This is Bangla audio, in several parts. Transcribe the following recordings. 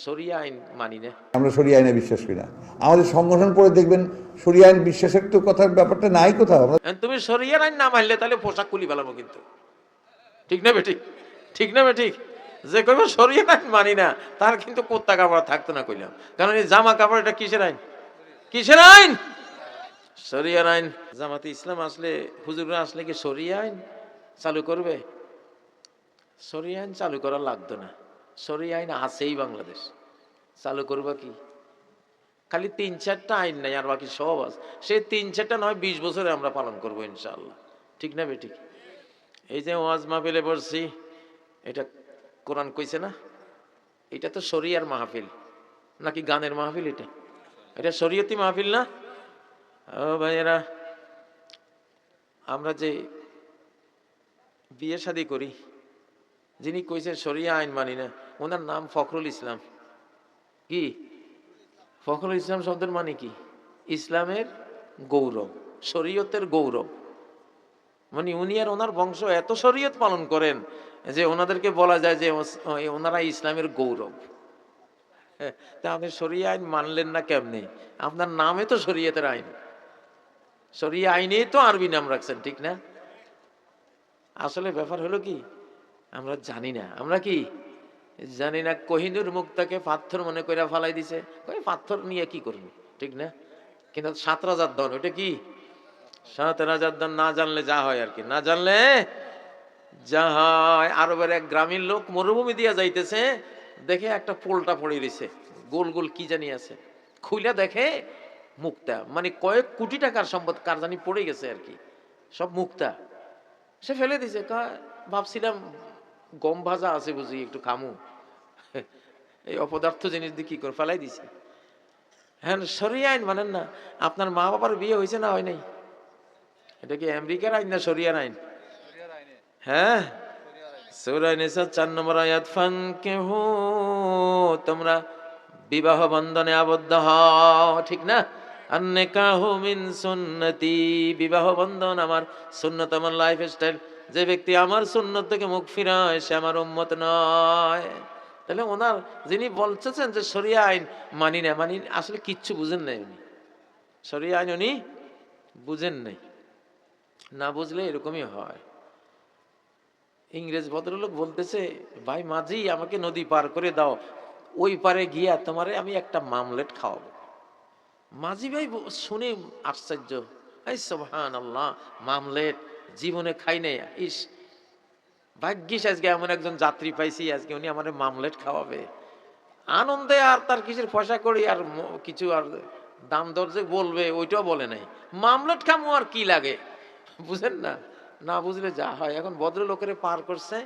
শরিয়া আইন মানি না, আমরা শরিয়া আইনে বিশ্বাস করি না। আমাদের সংগঠন পড়ে দেখবেন শরিয়া আইন বিশ্বাসের তো কথার ব্যাপারটা নাই কোথাও। তুমি শরিয়ার আইন না মানলে তাহলে পোশাক খুলি ফেলাবো কিন্তু, ঠিক না বেঠিক? ঠিক না বেঠিক? যে কইব শরিয়ার আইন মানি না তার কিন্তু কুত্তা কাপড় থাকতো না কইলাম, কারণ এই জামা কাপড় এটা কিসের আইন? কিসের আইন? শরিয়ার আইন। জামাতে ইসলাম আসলে, হুজুররা আসলে কি শরিয়া আইন চালু করবে? শরিয়া আইন চালু করা লাগতো না, শরিয়া আইন আছেই বাংলাদেশ, চালু করবা কি? খালি ৩-৪টা আইন নাই আর বাকি সব আছে। সেই ৩-৪টা নয় ২০ বছরে আমরা পালন করবো ইনশাআল্লাহ, ঠিক না বেঠিক? এই যে ওয়াজ মাহফিলে বসছি, এটা কোরআন কইছে না? এটা তো শরিয়ার মাহফিল নাকি গানের মাহফিল? এটা এটা শরীয়তি মাহফিল না? ও ভাইয়েরা, আমরা যে বিয়ে শাদী করি, যিনি কইছে শরিয়া আইন মানি না, ওনার নাম ফখরুল ইসলাম। কি ফখরুল ইসলাম শব্দের মানে কি? ইসলামের গৌরব, শরীয়তের গৌরব। মানে উনি আর ওনার বংশ এত শরীয়ত পালন করেন যে ওনাদেরকে বলা যায় যে ওনারা ইসলামের গৌরব। তা আপনি শরিয়া আইন মানলেন না কেমনে? আপনার নামে তো শরীয়তের আইন, শরিয়া আইনেই তো আরবি নাম রাখছেন, ঠিক না? আসলে ব্যাপার হলো কি, আমরা জানি না। আমরা কি জানি না? কোহিনূর মুক্তাকে পাথর মনে করে ফালাই দিছে, পাথর নিয়ে কি করবো, ঠিক না? কিন্তু ৭ রাজার ধন, ওইটা কি ৭ রাজার ধন? না জানলে যা হয় আর কি, না জানলে যা হয়। আরবের এক গ্রামীণ লোক মরুভূমি দিয়া যাইতেছে, দেখে একটা পোলটা পড়ে রয়েছে, গোল গোল কি জানি আছে, খুইলা দেখে মুক্তা, মানে কয়েক কোটি টাকার সম্পদ কার জানি পড়ে গেছে আর কি, সব মুক্তা। সে ফেলে দিছে, ভাবছিলাম গম ভাজা আছে বুঝি, একটু খামু, এই অপদার্থ জিনিস দিয়ে কি করে ফেলাই দিছে। হ্যাঁ, শরিয়া আইন মানেন না? আপনার মা বাবার বিয়ে হয়েছে না হয় নাই? এটা কি আমেরিকার আইন না শরিয়ার আইন? হ্যাঁ, সূরা নিসা ৪ নম্বর আয়াত, ফানকিহু, তোমরা বিবাহ বন্ধনে আবদ্ধ হও, ঠিক না? আন-নিকাহু মিন সুন্নতি, বিবাহ বন্ধন আমার সুন্নত, আমার লাইফস্টাইল। যে ব্যক্তি আমার সুন্নত থেকে মুখ ফিরায় সে আমার উম্মত নয়। তাহলে ওনার যিনি বলতেছেন যে শরিয়া আইন মানি না, মানি আসলে কিচ্ছু বুঝেন নাই উনি, শরিয়া আইন উনি বুঝেন নাই। না বুঝলে এরকমই হয়। ইংরেজ ভদ্রলোক বলতেছে, ভাই মাঝি আমাকে নদী পার করে দাও, ওই পারে গিয়া তোমারে আমি একটা মামলেট খাওয়াবো। মাঝি ভাই শুনে আশ্চর্য, এই সুবহানাল্লাহ, মামলেট জীবনে খাই নাই, ইস ভাগ্যিস আজকে এমন একজন যাত্রী পাইছি, আজকে উনি আমার মামলেট খাওয়াবে। আনন্দে আর তার কিসের পয়সা করি আর কিছু আর দাম দর যে বলবে ওইটাও বলে নাই, মামলেট খামো আর কি লাগে, বুঝেন না? না বুঝলে যা হয়। এখন ভদ্রলোকের পার করছে,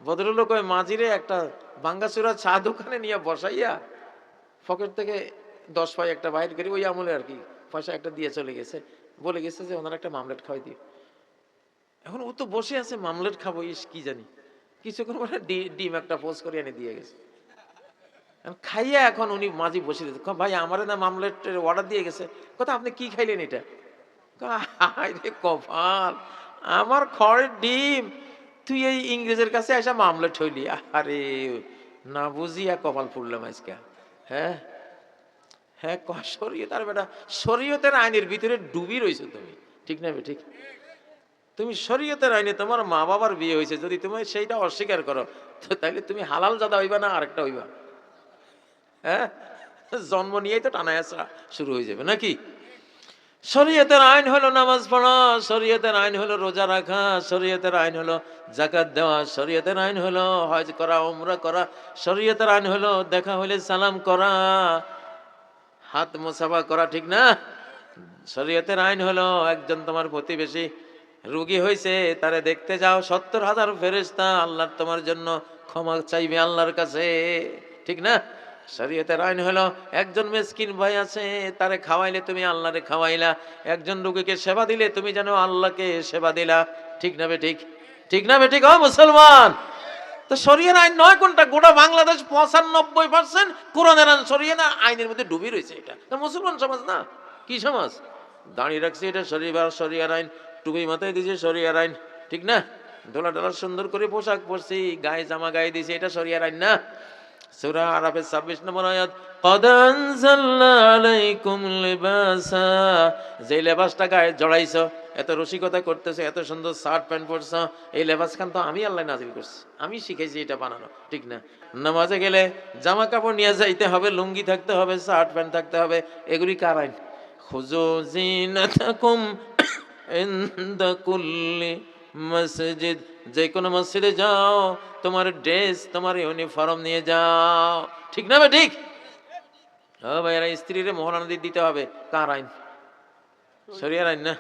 ভদ্রলোক ওই মাঝিরে একটা ভাঙ্গাচুরা চা দোকানে নিয়ে বসাইয়া পকেট থেকে 10 পাই একটা বাইর করি, ওই আমলে আর কি পয়সা একটা দিয়ে চলে গেছে, বলে গেছে যে ওনার একটা মামলেট খাওয়াই দিও। এখন ও তো বসে আছে, মামলেট খাবো, ইস কি জানি, কিছুক্ষণ পরে ডিম একটা পোজ করে এনে দিয়ে গেছে। খাইয়া এখন উনি মাঝি বসে দিতে, ভাই আমার না মামলেটের অর্ডার দিয়ে গেছে, কথা আপনি কি খাইলেন এটা? রে কপাল, আমার খড়ের ডিম, তুই এই ইংরেজের কাছে আসা মামলেট হইলি। আরে না বুঝিয়া কপাল পুড়লাম আজকে। হ্যাঁ হ্যাঁ, শরীয়তার বেটা, শরীয়তের আইনের ভিতরে ডুবি রয়েছে তুমি, ঠিক না? ঠিক, তুমি শরীয়তের আইনে তোমার মা বাবার বিয়ে হয়েছে, যদি তুমি সেইটা অস্বীকার করো তো তাইলে তুমি হালাল জাদা হইবা না আরেকটা হইবা? হ্যাঁ, জন্ম নিয়েই তো টানা আসা শুরু হয়ে যাবে নাকি? শরীয়তের আইন হলো নামাজ পড়া, শরীয়তের আইন হলো রোজা রাখা, শরীয়তের আইন হলো যাকাত দেওয়া, শরীয়তের আইন হলো হজ করা, উমরা করা, শরীয়তের আইন হলো দেখা হলে সালাম করা, হাত মুসাফা করা, ঠিক না? শরীয়তের আইন হলো একজন তোমার প্রতিবেশী রোগী হয়েছে, তারে দেখতে যাও, ৭০,০০০ ফেরেশতা আল্লাহর তোমার জন্য ক্ষমা চাইবে আল্লাহর কাছে, ঠিক না? শরীয়তের আইন হলো একজন মিসকিন ভাই আছে, তারে খাওয়াইলে তুমি আল্লাহরে খাওয়াইলা, একজন রোগীকে সেবা দিলে তুমি যেন আল্লাহকে সেবা দিলা, ঠিক না বেঠিক? ঠিক না বেঠিক? ও মুসলমান, তো শরীয়তের আইন নয় কোনটা? গোটা বাংলাদেশ ৯৫% কোরআনের আইন, শরীয়তের আইনের মধ্যে ডুবি রয়েছে। এটা মুসলমান সমাজ না, কি সমাজ? দাঁড়িয়ে রাখছে এটা শরীয়তের আইন, টুপি মাথায় দিয়েছে শরীয়তের আইন, ঠিক না? ডোলা ডোলা সুন্দর করে পোশাক পরছি, গায়ে জামা গায়ে দিয়েছে, এটা শরীয়তের আইন না? সূরা আরাফের 26 নম্বর আয়াত, ক্বাদ আনজালনা আলাইকুম লিবাসা, যে লেবাসটা গায়ে জড়াইছো, এত রসিকতা করতেছে, এত সুন্দর শার্ট প্যান্ট পরছো, এই লেবাস খান তো আমি আল্লাহ নাজিল করছি, আমি শিখাইছি এটা বানানো, ঠিক না? নামাজে গেলে জামা কাপড় নিয়ে যাইতে হবে, লুঙ্গি থাকতে হবে, শার্ট প্যান্ট থাকতে হবে, এগুলি কার আইন? খুযু যিনাতাকুম ইনদা কুল্লি মসজিদ, যে কোনো মসজিদে যাও তোমার ড্রেস, তোমার ইউনিফর্ম নিয়ে যাও, ঠিক না? ঠিক। ও ভাইরা, স্ত্রীর মোহরানা দিতে হবে, কার আইন? শরিয়ার আইন না?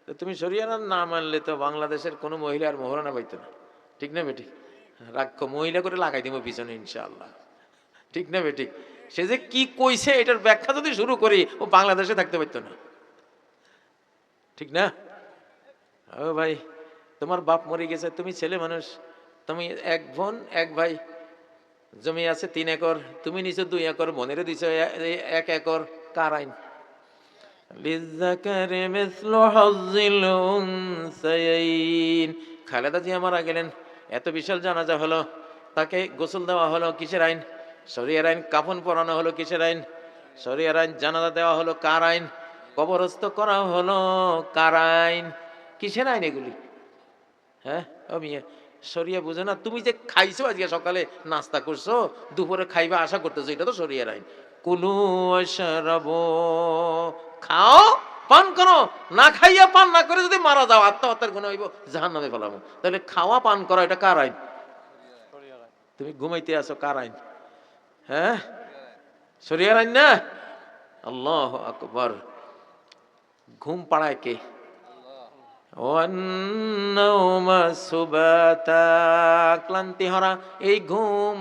তো তুমি শরিয়ার আইন না মানলে তো বাংলাদেশের কোনো মহিলার মোহরানা পাইতো না, ঠিক না বেঠিক? রাখো, মহিলা করে লাগাই দিব পিছনে ইনশাআল্লাহ, ঠিক না বেঠিক? সে যে কি কইছে এটার ব্যাখ্যা যদি শুরু করি, ও বাংলাদেশে থাকতে পারতো না, ঠিক না? ও ভাই, তোমার বাপ মরে গেছে, তুমি ছেলে মানুষ, তুমি এক বোন এক ভাই, জমি আছে 3 একর, তুমি নিছো 2 একর, বোনেরে দিছো 1 একর, কার আইন? লিযাকারি মিসলু হাজ্জিল উনসায়াইন। খালেদা জিয়া মারা গেলেন, এত বিশাল জানাজা হলো, তাকে গোসল দেওয়া হলো, কিসের আইন? শরিয়ার আইন। কাফন পরানো হলো, কিসের আইন? শরিয়ার আইন। জানাজা দেওয়া হলো, কার আইন? কবরস্থ করা হলো, কার আইন? কিসের আইন এগুলি? হ্যাঁ ও মিয়া, শরিয়া বুঝে না? তুমি যে খাইছো আজকে সকালে, নাস্তা করছো, দুপুরে খাইবা আশা করতেছো, এটা তো শরিয়ার আইন। কুলু ওয়াশরাবু, খাও পান করো, না খাইয়া পান না করে যদি মারা যাও, আত্মহত্যার গুনাহ হইব, জাহান্নামে ফেলাবো। তাহলে খাওয়া পান করা এটা কার আইন? তুমি ঘুমাইতে আছো, কার আইন? হ্যাঁ, শরিয়ার আইন না? আল্লাহু আকবার। ঘুম পাড়ায় কে? ক্লান্তি হারা এই ঘুম,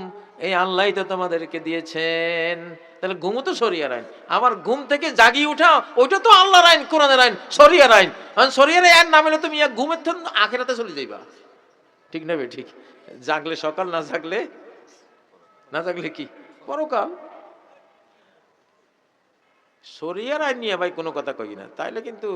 এই আল্লাহ তো তোমাদেরকে দিয়েছেন। তাহলে ঘুমও তো শরিয়ার আইন। আবার ঘুম থেকে জাগিয়ে উঠা, ওইটা তো আল্লাহর আইন, কোরআনের আইন, শরিয়ার আইন। শরিয়ার আইন না মেলে তুমি ঘুমের থেকে আখিরাতে চলে যাইবা, ঠিক না? ঠিক। জাগলে সকাল, না জাগলে কি পরকাল। শরিয়ার আইন নিয়ে ভাই কোনো কথা কই না, তাইলে কিন্তু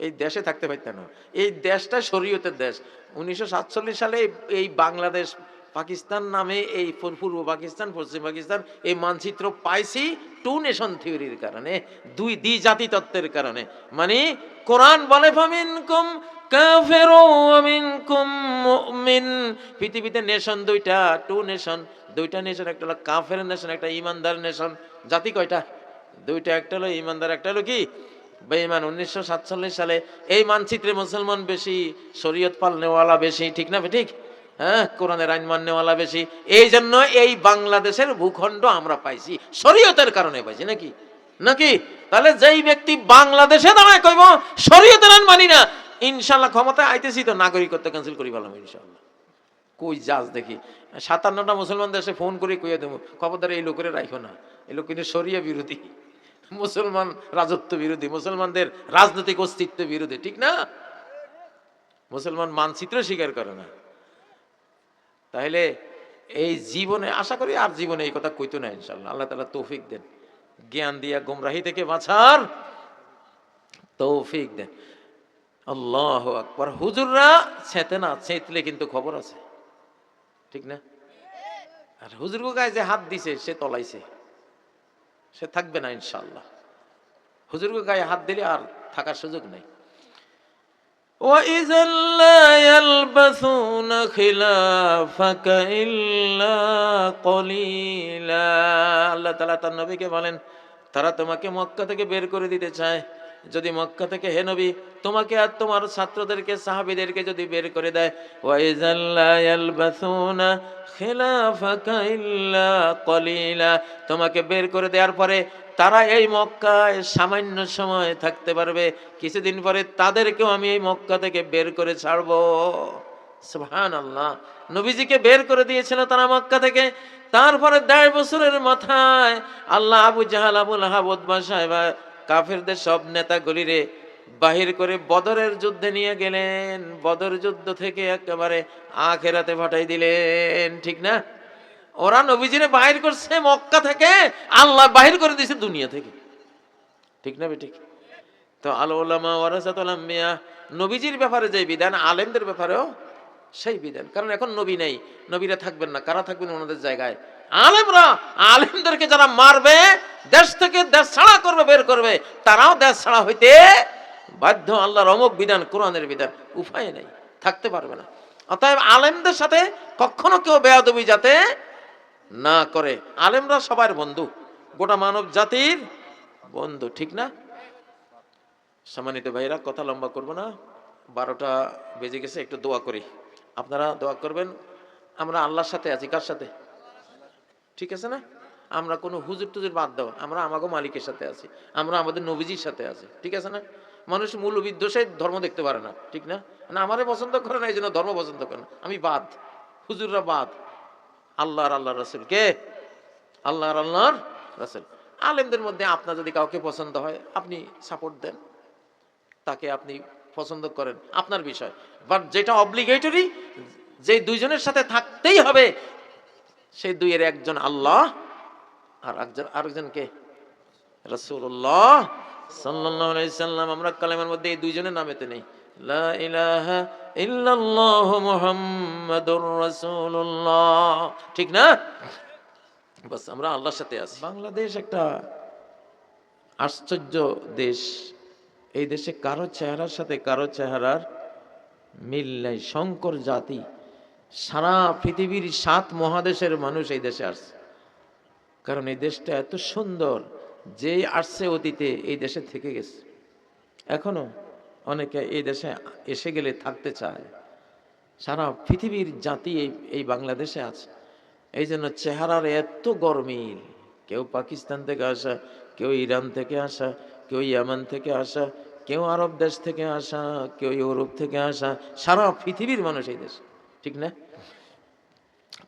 এই দেশে থাকতে পারত না। এই দেশটা শরীয়তের দেশ। 1947 সালে এই বাংলাদেশ পাকিস্তান নামে, এই পূর্ব পাকিস্তান পশ্চিম পাকিস্তান, এই মানচিত্র পাইছি 2 নেশন থিওরির কারণে, 2 দ্বিজাতি তত্ত্বের কারণে। মানে কোরআন বলে ফামিনকুম কাফিরু ওয়া মিনকুম মুমিন। পৃথিবীতে নেশন 2টা, 2 নেশন, 2টা নেশন, একটা হলো কাফের নেশন, একটা ঈমানদার নেশন। জাতি কয়টা? 2টা, একটা হলো ঈমানদার, একটা হলো কি বেঈমান। 1947 সালে এই মানচিত্রে মুসলমান বেশি, শরীয়ত পালনেওয়ালা বেশি, ঠিক না? ঠিক। হ্যাঁ, কোরআনের আইন মাননেওয়ালা বেশি। এই জন্য এই বাংলাদেশের ভূখণ্ড আমরা পাইছি শরীয়তের কারণে পাইছি, নাকি? নাকি? তাহলে যেই ব্যক্তি বাংলাদেশে দাঁড়ায় কইব শরীয়তের আইন মানি না, ইনশাআল্লাহ ক্ষমতায় আইতেছি তো নাগরিকত্ব ক্যান্সেল করি পেলাম ইনশাআল্লাহ। কই যাস দেখি, 57টা মুসলমান দেশে ফোন করে কইয়া দেবো, খবরদার এই লোকের রাখো না, এই লোক কিন্তু শরিয়া বিরোধী, মুসলমান রাজত্ব বিরোধী, মুসলমানদের রাজনৈতিক অস্তিত্ব বিরোধী, ঠিক না? মুসলমান মানচিত্র স্বীকার করে না। তাহলে এই জীবনে, আশা করি আর জীবনে এই কথা কইতো না ইনশাআল্লাহ। আল্লাহ তাআলা তৌফিক দেন, জ্ঞান দিয়া গোমরাহি থেকে বাঁচার তৌফিক দেন। আল্লাহু আকবার। হুজুররা ছেতে না, ছেতলে কিন্তু খবর আছে, ঠিক না? আর হুজুরকে গায়ে যে হাত দিছে সে তলাইছে, সে থাকবে না ইনশাআল্লাহ। হুজুরকে গায়ে হাত দিলে আর থাকার সুযোগ নেই। وَإِذًا لَّا يَلْبَثُونَ خِلَافَكَ إِلَّا قَلِيلًا। আল্লাহ তাআলা তার নবীকে বলেন, তারা তোমাকে মক্কা থেকে বের করে দিতে চায়। যদি মক্কা থেকে, হে নবী, তোমাকে আর তোমার ছাত্রদেরকে, সাহাবীদেরকে যদি বের করে দেয়, وَإِذًا لَّا يَلْبَثُونَ خِلَافَكَ إِلَّا قَلِيلًا, তোমাকে বের করে দেওয়ার পরে তারা এই মক্কায় সামান্য সময় থাকতে পারবে, কিছুদিন পরে তাদেরকেও আমি এই মক্কা থেকে বের করে ছাড়বো। সুবহানাল্লাহ। নবীজিকে বের করে দিয়েছিল তারা মক্কা থেকে, তারপরে 1.5 বছরের মাথায় আল্লাহ আবু জাহাল, আবুল আহাব, উতবা সাহেবা, কাফেরদের সব নেতাগুলিরে বাহির করে বদরের যুদ্ধে নিয়ে গেলেন। বদর যুদ্ধ থেকে একেবারে আখিরাতে পাঠাই দিলেন, ঠিক না? ওরা নবীজিরে বাহির করছে মক্কা থেকে, আল্লাহ বাহির করে দিয়েছে দুনিয়া থেকে, ঠিক না? ঠিক। তো আল উলামা ওয়ারাসাতুল আম্বিয়া, নবীজির ব্যাপারে যে বিধান, আলেমদের ব্যাপারেও সেই বিধান। কারণ এখন নবী নেই, নবীরা থাকবেন না, কারা থাকবেন ওনাদের জায়গায়? আলেমরা, আলেমদেরকে যারা মারবে, দেশ থেকে দেশ ছাড়া করবে, বের করবে, তারাও দেশ ছাড়া হইতে বাধ্য। আল্লাহর অমুক বিধান, কোরআনের বিধান, উপায় নাই, থাকতে পারবে না। অতএব আলেমদের সাথে কখনো কেউ বেয়াদবি যাতে না করে। আলেমরা সবার বন্ধু, গোটা মানব জাতির বন্ধু, ঠিক না? সম্মানিত ভাইরা, কথা লম্বা করবো না, 12টা বেজে গেছে, একটু দোয়া করি। আপনারা দোয়া করবেন। আমরা আল্লাহর সাথে আছি, কার সাথে? ঠিক আছে না? আমরা কোনো হুজুর টুজুর বাদ দাও, আমরা আমাকে মালিকের সাথে আছি, আমরা আমাদের নবীজির সাথে আছি, ঠিক আছে না? মানুষ মূল বিদ্বেষে ধর্ম দেখতে পারে না, ঠিক না? না, আমারে পছন্দ করে না, এই জন্য ধর্ম পছন্দ করে না, আমি বাদ, হুজুররা বাদ। আল্লাহর রাসূল কে? আল্লাহর রাসূল। আলেমদের মধ্যে আপনার যদি কাউকে পছন্দ হয়, আপনি সাপোর্ট দেন, তাকে আপনি পছন্দ করেন, আপনার বিষয়। বাট যেটা অব্লিগেটরি, যে দুইজনের সাথে থাকতেই হবে, সেই দুইয়ের একজন আল্লাহ আর আরেকজন কে? রাসূলুল্লাহ সাল্লাল্লাহু আলাইহি সাল্লাম। আমরা কালেমার মধ্যে এই দুইজনের নামেতে নেই, লা ইলাহা ইল্লাল্লাহু মুহাম্মাদুর রাসূলুল্লাহ, ঠিক না? বাস, আমরা আল্লাহর সাথে আছি। বাংলাদেশ একটা আশ্চর্য দেশ। এই দেশে কারো চেহারার সাথে কারো চেহারার মিল নাই, শঙ্কর জাতি। সারা পৃথিবীর 7 মহাদেশের মানুষ এই দেশে আসছে, কারণ এই দেশটা এত সুন্দর। যে আসছে অতীতে এই দেশে থেকে গেছে, এখনো অনেকে এই দেশে এসে গেলে থাকতে চায়। সারা পৃথিবীর জাতি এই বাংলাদেশে আছে। এই জন্য চেহারার এত গরমিল। কেউ পাকিস্তান থেকে আসা, কেউ ইরান থেকে আসা, কেউ ইয়ামান থেকে আসা, কেউ আরব দেশ থেকে আসা, কেউ ইউরোপ থেকে আসা, সারা পৃথিবীর মানুষ এই দেশ, ঠিক না?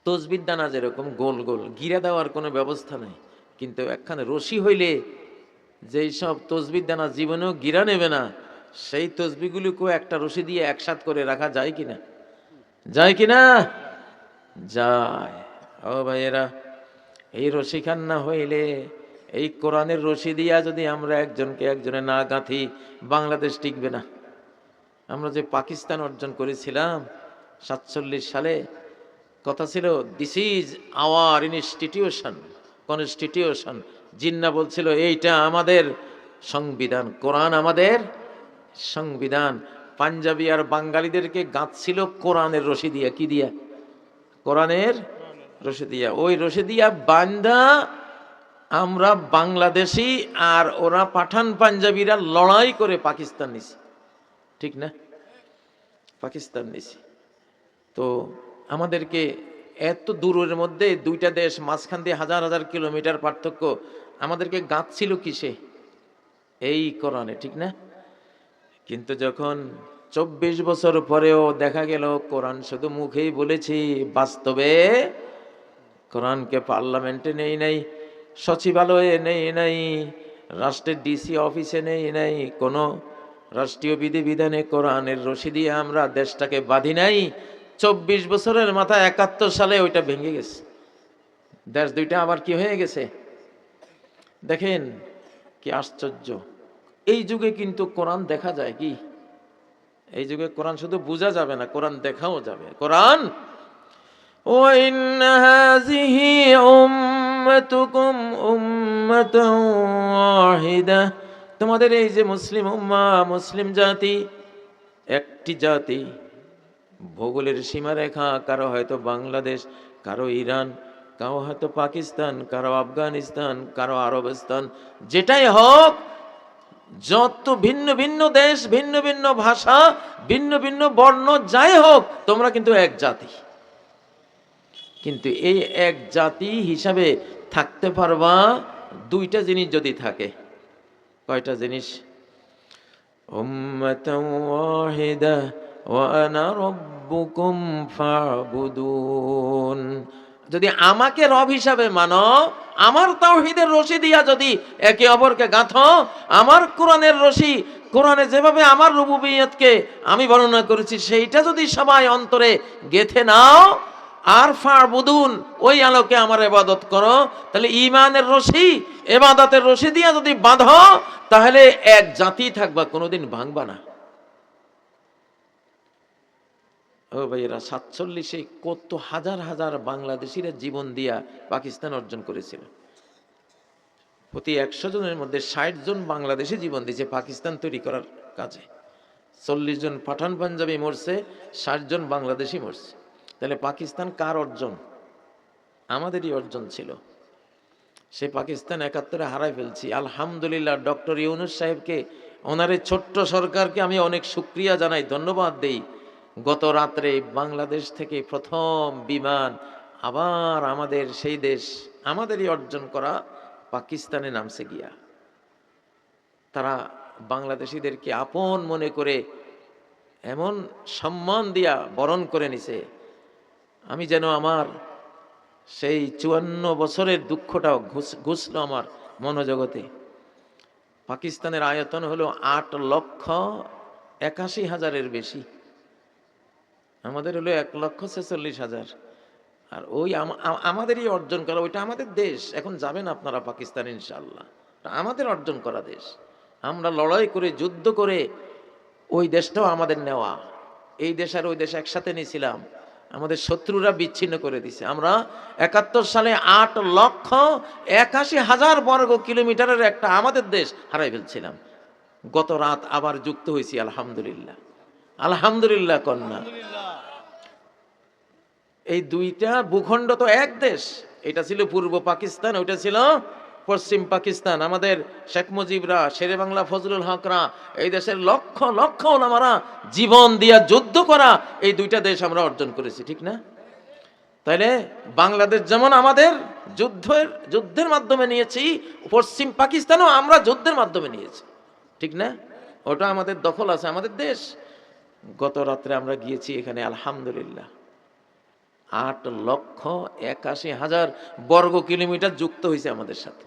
তসবির দানা যেরকম গোল গোল, গিরা দেওয়ার কোনো ব্যবস্থা নাই, কিন্তু একখানে রশি হইলে যেই সব তসবির দানা জীবনেও গিরা নেবে না, সেই তসবিগুলিকেও একটা রশি দিয়ে একসাথ করে রাখা যায় কিনা? যায় কিনা? যায়। ও ভাইয়েরা, এই রশি খান না হইলে, এই কোরআনের রশি দিয়া যদি আমরা একজনকে একজনে না গাঁথি, বাংলাদেশ টিকবে না। আমরা যে পাকিস্তান অর্জন করেছিলাম 47 সালে, কথা ছিল this is our institution, constitution. Jinnah বলছিল এইটা আমাদের সংবিধান, কোরআন আমাদের সংবিধান। পাঞ্জাবি আর বাঙালিদেরকে গাঁথছিল কোরআনের রশি দিয়া। কি দিয়া? কোরআনের রশি দিয়া। ওই রশি দিয়া বান্দা আমরা বাংলাদেশি আর ওরা পাঠান পাঞ্জাবিরা লড়াই করে পাকিস্তান নিছি, ঠিক না? পাকিস্তান নিছি। তো আমাদেরকে এত দূরের মধ্যে দুইটা দেশ, মাঝখান দিয়ে হাজার হাজার কিলোমিটার পার্থক্য, আমাদেরকে গাঁথছিল কিসে? এই কোরআনে, ঠিক না? কিন্তু যখন 24 বছর পরেও দেখা গেল কোরআন শুধু মুখেই বলেছি, বাস্তবে কোরআনকে পার্লামেন্টে নেই নাই, সচিবালয়ে নেই নাই, রাষ্ট্রের ডিসি অফিসে নেই নাই, কোনো রাষ্ট্রীয় বিধিবিধানে কোরআনের রশি দিয়ে আমরা দেশটাকে বাঁধি নাই। 24 বছরের মাথায় 71 সালে ওইটা ভেঙে গেছে, দেশ দুইটা আবার কি হয়ে গেছে। দেখেন কি আশ্চর্য। এই যুগে কিন্তু কোরআন দেখা যায় কি? এই যুগে কোরআন শুধু বোঝা যাবে না, কোরআন দেখাও যাবে। কোরআন, ওয়া ইন্না হাযিহি উম্মাতুকুম উম্মাতান ওয়াহিদা, তোমাদের এই যে মুসলিম উম্মাহ, মুসলিম জাতি, একটি জাতি। ভূগোলের সীমারেখা কারো হয়তো বাংলাদেশ, কারো ইরান, কারো হয়তো পাকিস্তান, কারো আফগানিস্তান, কারো আরবস্তান, যেটাই হোক, যত ভিন্ন ভিন্ন দেশ, ভিন্ন ভিন্ন ভাষা, ভিন্ন ভিন্ন বর্ণ, যাই হোক, তোমরা কিন্তু এক জাতি। কিন্তু এই এক জাতি হিসাবে থাকতে পারবা দুইটা জিনিস যদি থাকে। কয়টা জিনিস? উম্মাতান ওয়াহিদা ওয়া আনা রাব্বুকুম ফা'বুদুন। যদি আমাকে রব হিসাবে মানো, আমার তাওহীদের রশি দিয়া যদি একে অপরকে গাঁথো, আমার কোরআনের রশি, কোরআনে যেভাবে আমার রুবুবিয়তকে আমি বর্ণনা করেছি সেইটা যদি সবাই অন্তরে গেথে নাও, আর ফা'বুদুন, ওই আলোকে আমার ইবাদত করো, তাহলে ঈমানের রশি, ইবাদতের রশি দিয়া যদি বাঁধো, তাহলে এক জাতি থাকবা, কোনোদিন ভাঙবা না। ও ভাইয়েরা, 47-এ কত হাজার হাজার বাংলাদেশিরা জীবন দিয়া পাকিস্তান অর্জন করেছিল। প্রতি 100 জনের মধ্যে 60 জন বাংলাদেশে জীবন দিয়েছে পাকিস্তান তৈরি করার কাজে। 40 জন পাঠান পাঞ্জাবি মরছে, 60 জন বাংলাদেশি মরছে। তাহলে পাকিস্তান কার অর্জন? আমাদেরই অর্জন ছিল। সে পাকিস্তান 71-এ হারাই ফেলছি। আলহামদুলিল্লাহ, ডক্টর ইউনূস সাহেবকে, ওনার এই ছোট্ট সরকারকে আমি অনেক শুকরিয়া জানাই, ধন্যবাদ দেই। গত রাত্রে বাংলাদেশ থেকে প্রথম বিমান আবার আমাদের সেই দেশ, আমাদেরই অর্জন করা পাকিস্তানে নামছে গিয়া। তারা বাংলাদেশিদেরকে আপন মনে করে এমন সম্মান দিয়া বরণ করে নিছে, আমি যেন আমার সেই 54 বছরের দুঃখটাও ঘুষল আমার মনোজগতে। পাকিস্তানের আয়তন হলো 8,81,000-এর বেশি, আমাদের হলো 1,46,000। আর ওই আমাদেরই অর্জন করা, ওইটা আমাদের দেশ। এখন যাবেন আপনারা পাকিস্তান, ইনশাআল্লাহ আমাদের অর্জন করা দেশ। আমরা লড়াই করে যুদ্ধ করে ওই দেশটাও আমাদের নেওয়া। এই দেশ আর ওই দেশ একসাথে নিয়েছিলাম, আমাদের শত্রুরা বিচ্ছিন্ন করে দিছে। আমরা 71 সালে 8,81,000 বর্গ কিলোমিটারের একটা আমাদের দেশ হারাই ফেলছিলাম। গত রাত আবার যুক্ত হয়েছি, আলহামদুলিল্লাহ। আলহামদুলিল্লাহ কন্যা। এই দুইটা ভূখণ্ড তো এক দেশ। এটা ছিল পূর্ব পাকিস্তান, ওইটা ছিল পশ্চিম পাকিস্তান। আমাদের শেখ মুজিবরা, শেরে বাংলা ফজলুল হকরা, এই দেশের লক্ষ লক্ষ ওলামারা জীবন দিয়া যুদ্ধ করা এই দুইটা দেশ আমরা অর্জন করেছি, ঠিক না? তাইলে বাংলাদেশ যেমন আমাদের যুদ্ধের মাধ্যমে নিয়েছি, পশ্চিম পাকিস্তানও আমরা যুদ্ধের মাধ্যমে নিয়েছি, ঠিক না? ওটা আমাদের দখল আছে, আমাদের দেশ। গত রাত্রে আমরা গিয়েছি এখানে, আলহামদুলিল্লাহ 8,81,000 বর্গ কিলোমিটার যুক্ত হয়েছে আমাদের সাথে,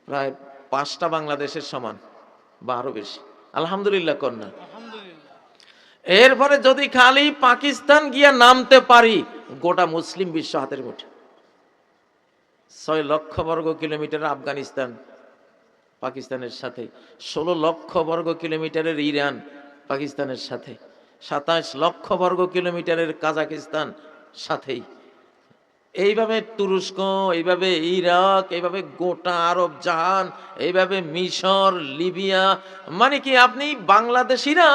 প্রায় 5টা বাংলাদেশের সমান বা আরো বেশি। আলহামদুলিল্লাহ কন্যা। এরপরে যদি খালি পাকিস্তান গিয়া নামতে পারি, গোটা মুসলিম বিশ্ব হাতের মুঠে। 6 লক্ষ বর্গ কিলোমিটার আফগানিস্তান পাকিস্তানের সাথে, 16 লক্ষ বর্গ কিলোমিটারের ইরান পাকিস্তানের সাথে, 27 লক্ষ বর্গ কিলোমিটারের কাজাকিস্তান সাথেই, এইভাবে তুরস্ক, এইভাবে ইরাক, এইভাবে গোটা আরব জাহান, এইভাবে মিশর, লিবিয়া। মানে কি, আপনি বাংলাদেশিরা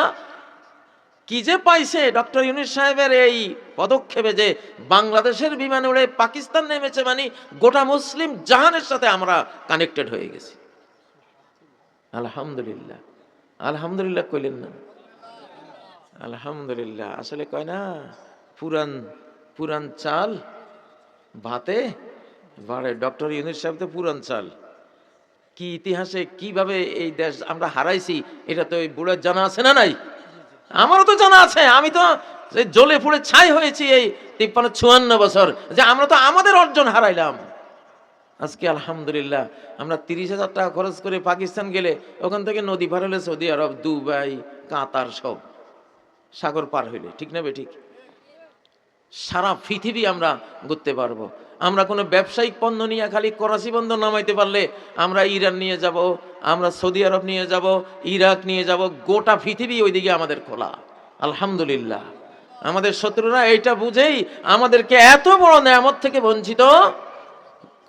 কি যে পাইছে ডক্টর ইউনূস সাহেবের এই পদক্ষেপে, যে বাংলাদেশের বিমানে উড়ে পাকিস্তান নেমেছে, মানে গোটা মুসলিম জাহানের সাথে আমরা কানেক্টেড হয়ে গেছি। আলহামদুলিল্লাহ। আলহামদুলিল্লাহ কইলেন না? আলহামদুলিল্লাহ। আসলে কয় না, পুরান চাল ভাতে বাড়ে। ডক্টর ইউনূস সাহেব তো পুরান চাল। কি ইতিহাসে কিভাবে এই দেশ আমরা হারাইছি, এটা তো ওই বুড়ার জানা আছে না? নাই? আমারও তো জানা আছে। আমি তো জ্বলে পুড়ে ছাই হয়েছি এই 53-54 বছর, যে আমরা তো আমাদের অর্জন হারাইলাম। আজকে আলহামদুলিল্লাহ আমরা 30,000 টাকা খরচ করে পাকিস্তান গেলে, ওখান থেকে নদী পার হলে সৌদি আরব, দুবাই, কাতার, সব সাগর পার হইলে, ঠিক না বে ঠিক? সারা পৃথিবী আমরা ঘুরতে পারবো। আমরা কোনো ব্যবসায়িক পণ্য নিয়ে খালি করাচি বন্দর নামাইতে পারলে আমরা ইরান নিয়ে যাব, আমরা সৌদি আরব নিয়ে যাব, ইরাক নিয়ে যাব, গোটা পৃথিবী ওইদিকে আমাদের খোলা। আলহামদুলিল্লাহ। আমাদের শত্রুরা এইটা বুঝেই আমাদেরকে এত বড় নেয়ামত থেকে বঞ্চিত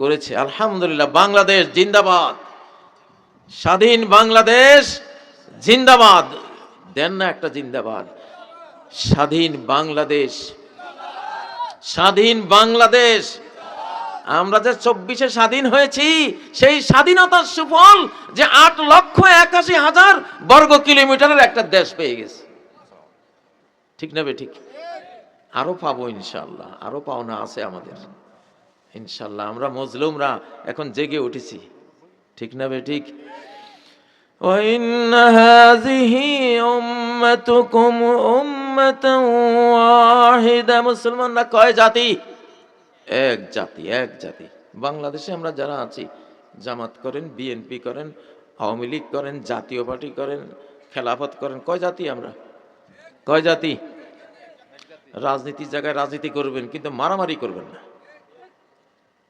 করেছে। আলহামদুলিল্লাহ। বাংলাদেশ জিন্দাবাদ, স্বাধীন বাংলাদেশ জিন্দাবাদ। দেন না একটা জিন্দাবাদ। স্বাধীন বাংলাদেশ, স্বাধীন বাংলাদেশ। আমরা যে 24-এ স্বাধীন হয়েছি, সেই স্বাধীনতার সুফল যে 8,81,000 বর্গ কিলোমিটারের একটা দেশ পেয়ে গেছে, ঠিক না বে ঠিক? আরো পাবো ইনশাআল্লাহ, আরো পাওনা আছে আমাদের ইনশাআল্লাহ। আমরা মজলুমরা এখন জেগে উঠেছি, ঠিক না বে ঠিক? وَإِنَّ هَذِهِ أُمَّتُكُمْ أُمَّةً وَاحِدَةً। মুসলমানরা কয় জাতি? এক জাতি, এক জাতি। বাংলাদেশে আমরা যারা আছি, জামাত করেন, বিএনপি করেন, আওয়ামী লীগ করেন, জাতীয় পার্টি করেন, খেলাফত করেন, কয় জাতি আমরা? কয় জাতি? রাজনীতির জায়গায় রাজনীতি করবেন, কিন্তু মারামারি করবেন না।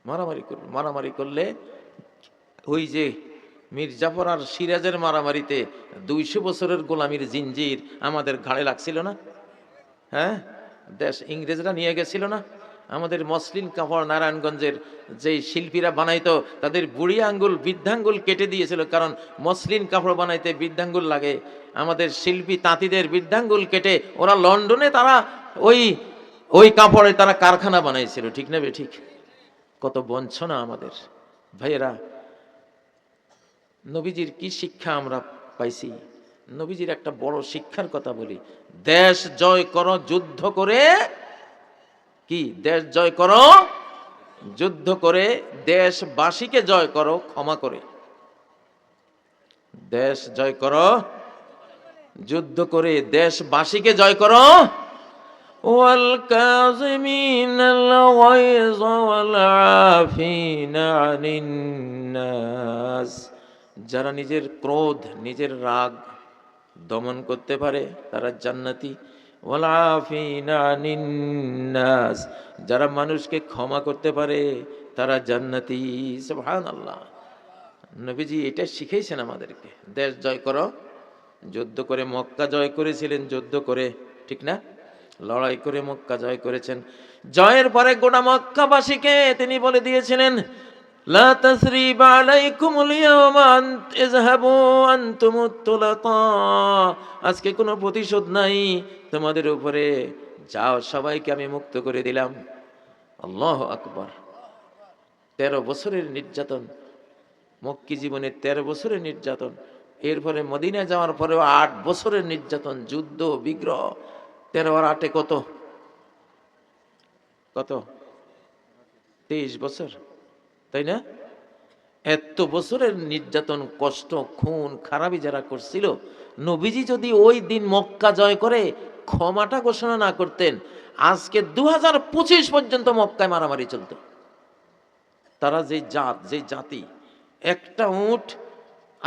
মারামারি করবেন, মারামারি করলে ওই যে মির্জাফর আর সিরাজের মারামারিতে 200 বছরের গোলামির জিঞ্জির আমাদের ঘাড়ে লাগছিল না? হ্যাঁ, দেশ ইংরেজরা নিয়ে গেছিল না আমাদের মসলিন কাপড়। নারায়ণগঞ্জের যেই শিল্পীরা বানাইতো তাদের বুড়ি আঙ্গুল বৃদ্ধাঙ্গুল কেটে দিয়েছিল, কারণ মসলিন কাপড় বানাইতে বৃদ্ধাঙ্গুল লাগে। আমাদের শিল্পী তাঁতিদের বৃদ্ধাঙ্গুল কেটে ওরা লন্ডনে তারা ওই ওই কাপড়ে তারা কারখানা বানাইছিল। ঠিক না ঠিক? কত বঞ্চনা আমাদের ভাইয়েরা। নবীজির কি শিক্ষা আমরা পাইছি? নবীজির একটা বড় শিক্ষার কথা বলি, দেশ জয় করো যুদ্ধ করে। কি? দেশ জয় করো যুদ্ধ করে, দেশবাসীকে জয় করো ক্ষমা করে। দেশ জয় করো যুদ্ধ করে, দেশবাসীকে জয় করো। ওয়াল কাযিমিনাল গায়য ওয়াল আফিনা আনিন নাস, যারা নিজের ক্রোধ নিজের রাগ দমন করতে পারে তারা জান্নাতি। ওয়াল আফিনা আনিন নাস, যারা মানুষকে ক্ষমা করতে পারে তারা জান্নাতি। সুবহানাল্লাহ। নবীজি এটা শিখাইছেন আমাদেরকে, দেশ জয় করো যুদ্ধ করে। মক্কা জয় করেছিলেন যুদ্ধ করে, ঠিক না? লড়াই করে মক্কা জয় করেছেন। জয়ের পরে গোটা মক্কাবাসীকে তিনি বলে দিয়েছিলেন, লা তাসরিবা আলাইকুমুল ইয়াওমা ইযহাবু আনতুমুত তুলাকা, আজকে কোনো প্রতিশোধ নাই তোমাদের উপরে, যাও সবাইকে আমি মুক্ত করে দিলাম। আল্লাহু আকবার। 13 বছরের নির্যাতন, মক্কি জীবনে 13 বছরের নির্যাতন। এরপরে মদিনা যাওয়ার পরেও 8 বছরের নির্যাতন, যুদ্ধ বিগ্রহ। 13 আর 8 কত? 23 বছর, তাই না? এত বছরের নির্যাতন, কষ্ট, খুন খারাপি যারা করছিল, নবীজি যদি ওই দিন মক্কা জয় করে ক্ষমাটা ঘোষণা না করতেন, আজকে 2025 পর্যন্ত মক্কায় মারামারি চলতো। তারা যে জাতি, একটা উট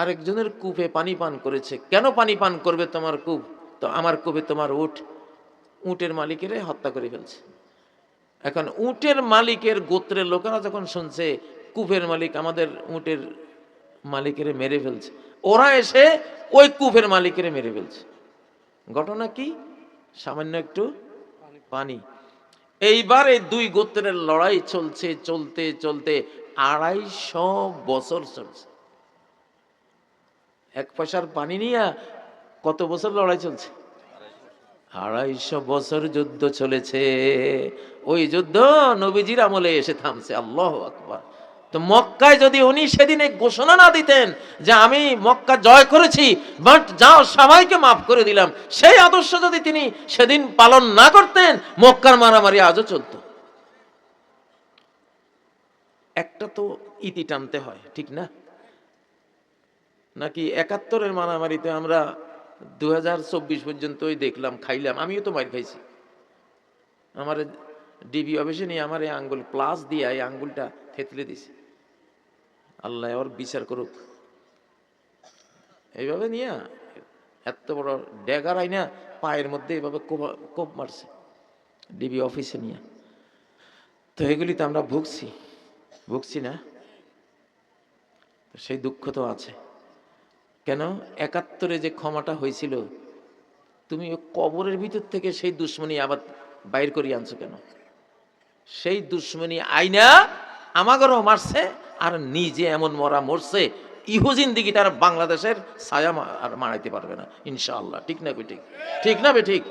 আরেকজনের কূপে পানি পান করেছে। কেন পানি পান করবে তোমার কূপ? তো আমার কূপে তোমার উট। উটের মালিকের হত্যা করে ফেলছে। এখন উটের মালিকের গোত্রের লোকেরা যখন শুনছে কূপের মালিক আমাদের উটের মালিকের মেরে ফেলছে, ওরা এসে ওই কূপের মালিকের মেরে ফেলছে। ঘটনা কি? সামান্য একটু পানি। এইবার এই দুই গোত্রের লড়াই চলছে, চলতে চলতে 250 বছর চলছে। 1 পয়সার পানি নিয়ে কত বছর লড়াই চলছে? 250 বছর যুদ্ধ চলেছে। ওই যুদ্ধ নবীজির আমলে এসে থামছে। আল্লাহু আকবার। তো মক্কায় যদি উনি সেদিনে ঘোষণা না দিতেন যে আমি মক্কা জয় করেছি, বাট যাও সবাইকে মাফ করে দিলাম, সেই আদর্শ যদি তিনি সেদিন পালন না করতেন, মক্কার মারামারি আজও চলতো। একটা তো ইতি টানতে হয়, ঠিক না? নাকি 71-এর মারামারিতে আমরা 2024 পর্যন্তই দেখলাম, খাইলাম। আমিও তো মার খাইছি। আমার ডিবি অফিসে নিয়ে আমার এই আঙ্গুল প্লাস দিয়ে এই আঙ্গুলটা থেতলে দিছে। আল্লাহ ওর বিচার করুক। এইভাবে নিয়ে এত বড় ড্যাগার আইনা পায়ের মধ্যে এইভাবে কোপ মারছে ডিবি অফিসে নিয়ে। তো এগুলি তো আমরা ভুগছি না? সেই দুঃখ তো আছে। কেন? 71-এ যে ক্ষমাটা হয়েছিল, তুমি কবরের ভিতর থেকে সেই দুশ্মনী আবার বাইর করিয়ে আনছো কেন? সেই দুশ্মনী আইনা আমাগরও মারছে, আর নিজে এমন মরা মরছে, ইহুজিন্দিগি তার বাংলাদেশের ছায়া আর মারাইতে পারবে না ইনশাআল্লাহ। ঠিক না ঠিক? ঠিক না ঠিক?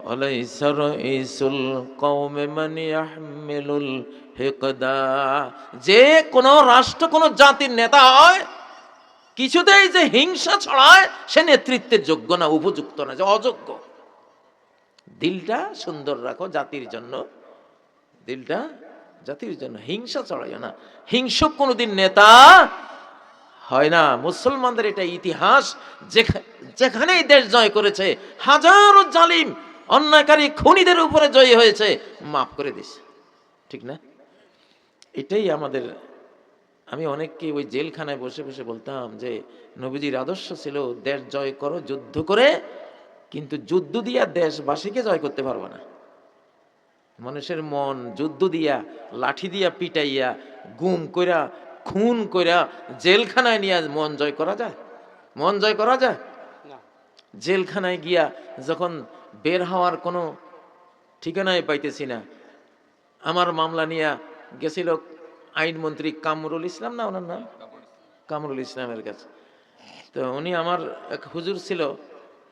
ওয়ালাইসা রাইসুল কওমে মান ইয়াহমিলুল হিকদা, যে কোন রাষ্ট্র কোন জাতির নেতা হয়, কিছুতেই যে হিংসা ছড়ায় সে নেতৃত্বের যোগ্য না, উপযুক্ত না, যে অযোগ্য। দিলটা সুন্দর রাখো জাতির জন্য, দিলটা জাতির জন্য, হিংসা ছড়াইও না। হিংসুক কোনোদিন নেতা হয় না। মুসলমানদের এটা ইতিহাস। যেখানেই দেশ জয় করেছে, হাজারো জালিম অন্যায়কারী খুনিদের উপরে জয়ী হয়েছে, মাফ করে দিছে, ঠিক না? এটাই আমাদের। আমি অনেককে ওই জেলখানায় বসে বসে বলতাম যে নবীজির আদর্শ ছিল দেশ জয় করো যুদ্ধ করে, কিন্তু যুদ্ধ দিয়া দেশবাসীকে জয় করতে পারবে না। মানুষের মন যুদ্ধ দিয়া, লাঠি দিয়া পিটাইয়া, গুম কইরা, খুন কইরা জেলখানায় নিয়ে মন জয় করা যায়? মন জয় করা যায়? জেলখানায় গিয়া যখন বের হওয়ার কোনো ঠিকানায় পাইতেছি না। আমার মামলা নিয়ে গেছিল আইনমন্ত্রী কামরুল ইসলাম, না ওনার নাম কামরুল ইসলামের কাছে। তো উনি আমার এক হুজুর ছিল,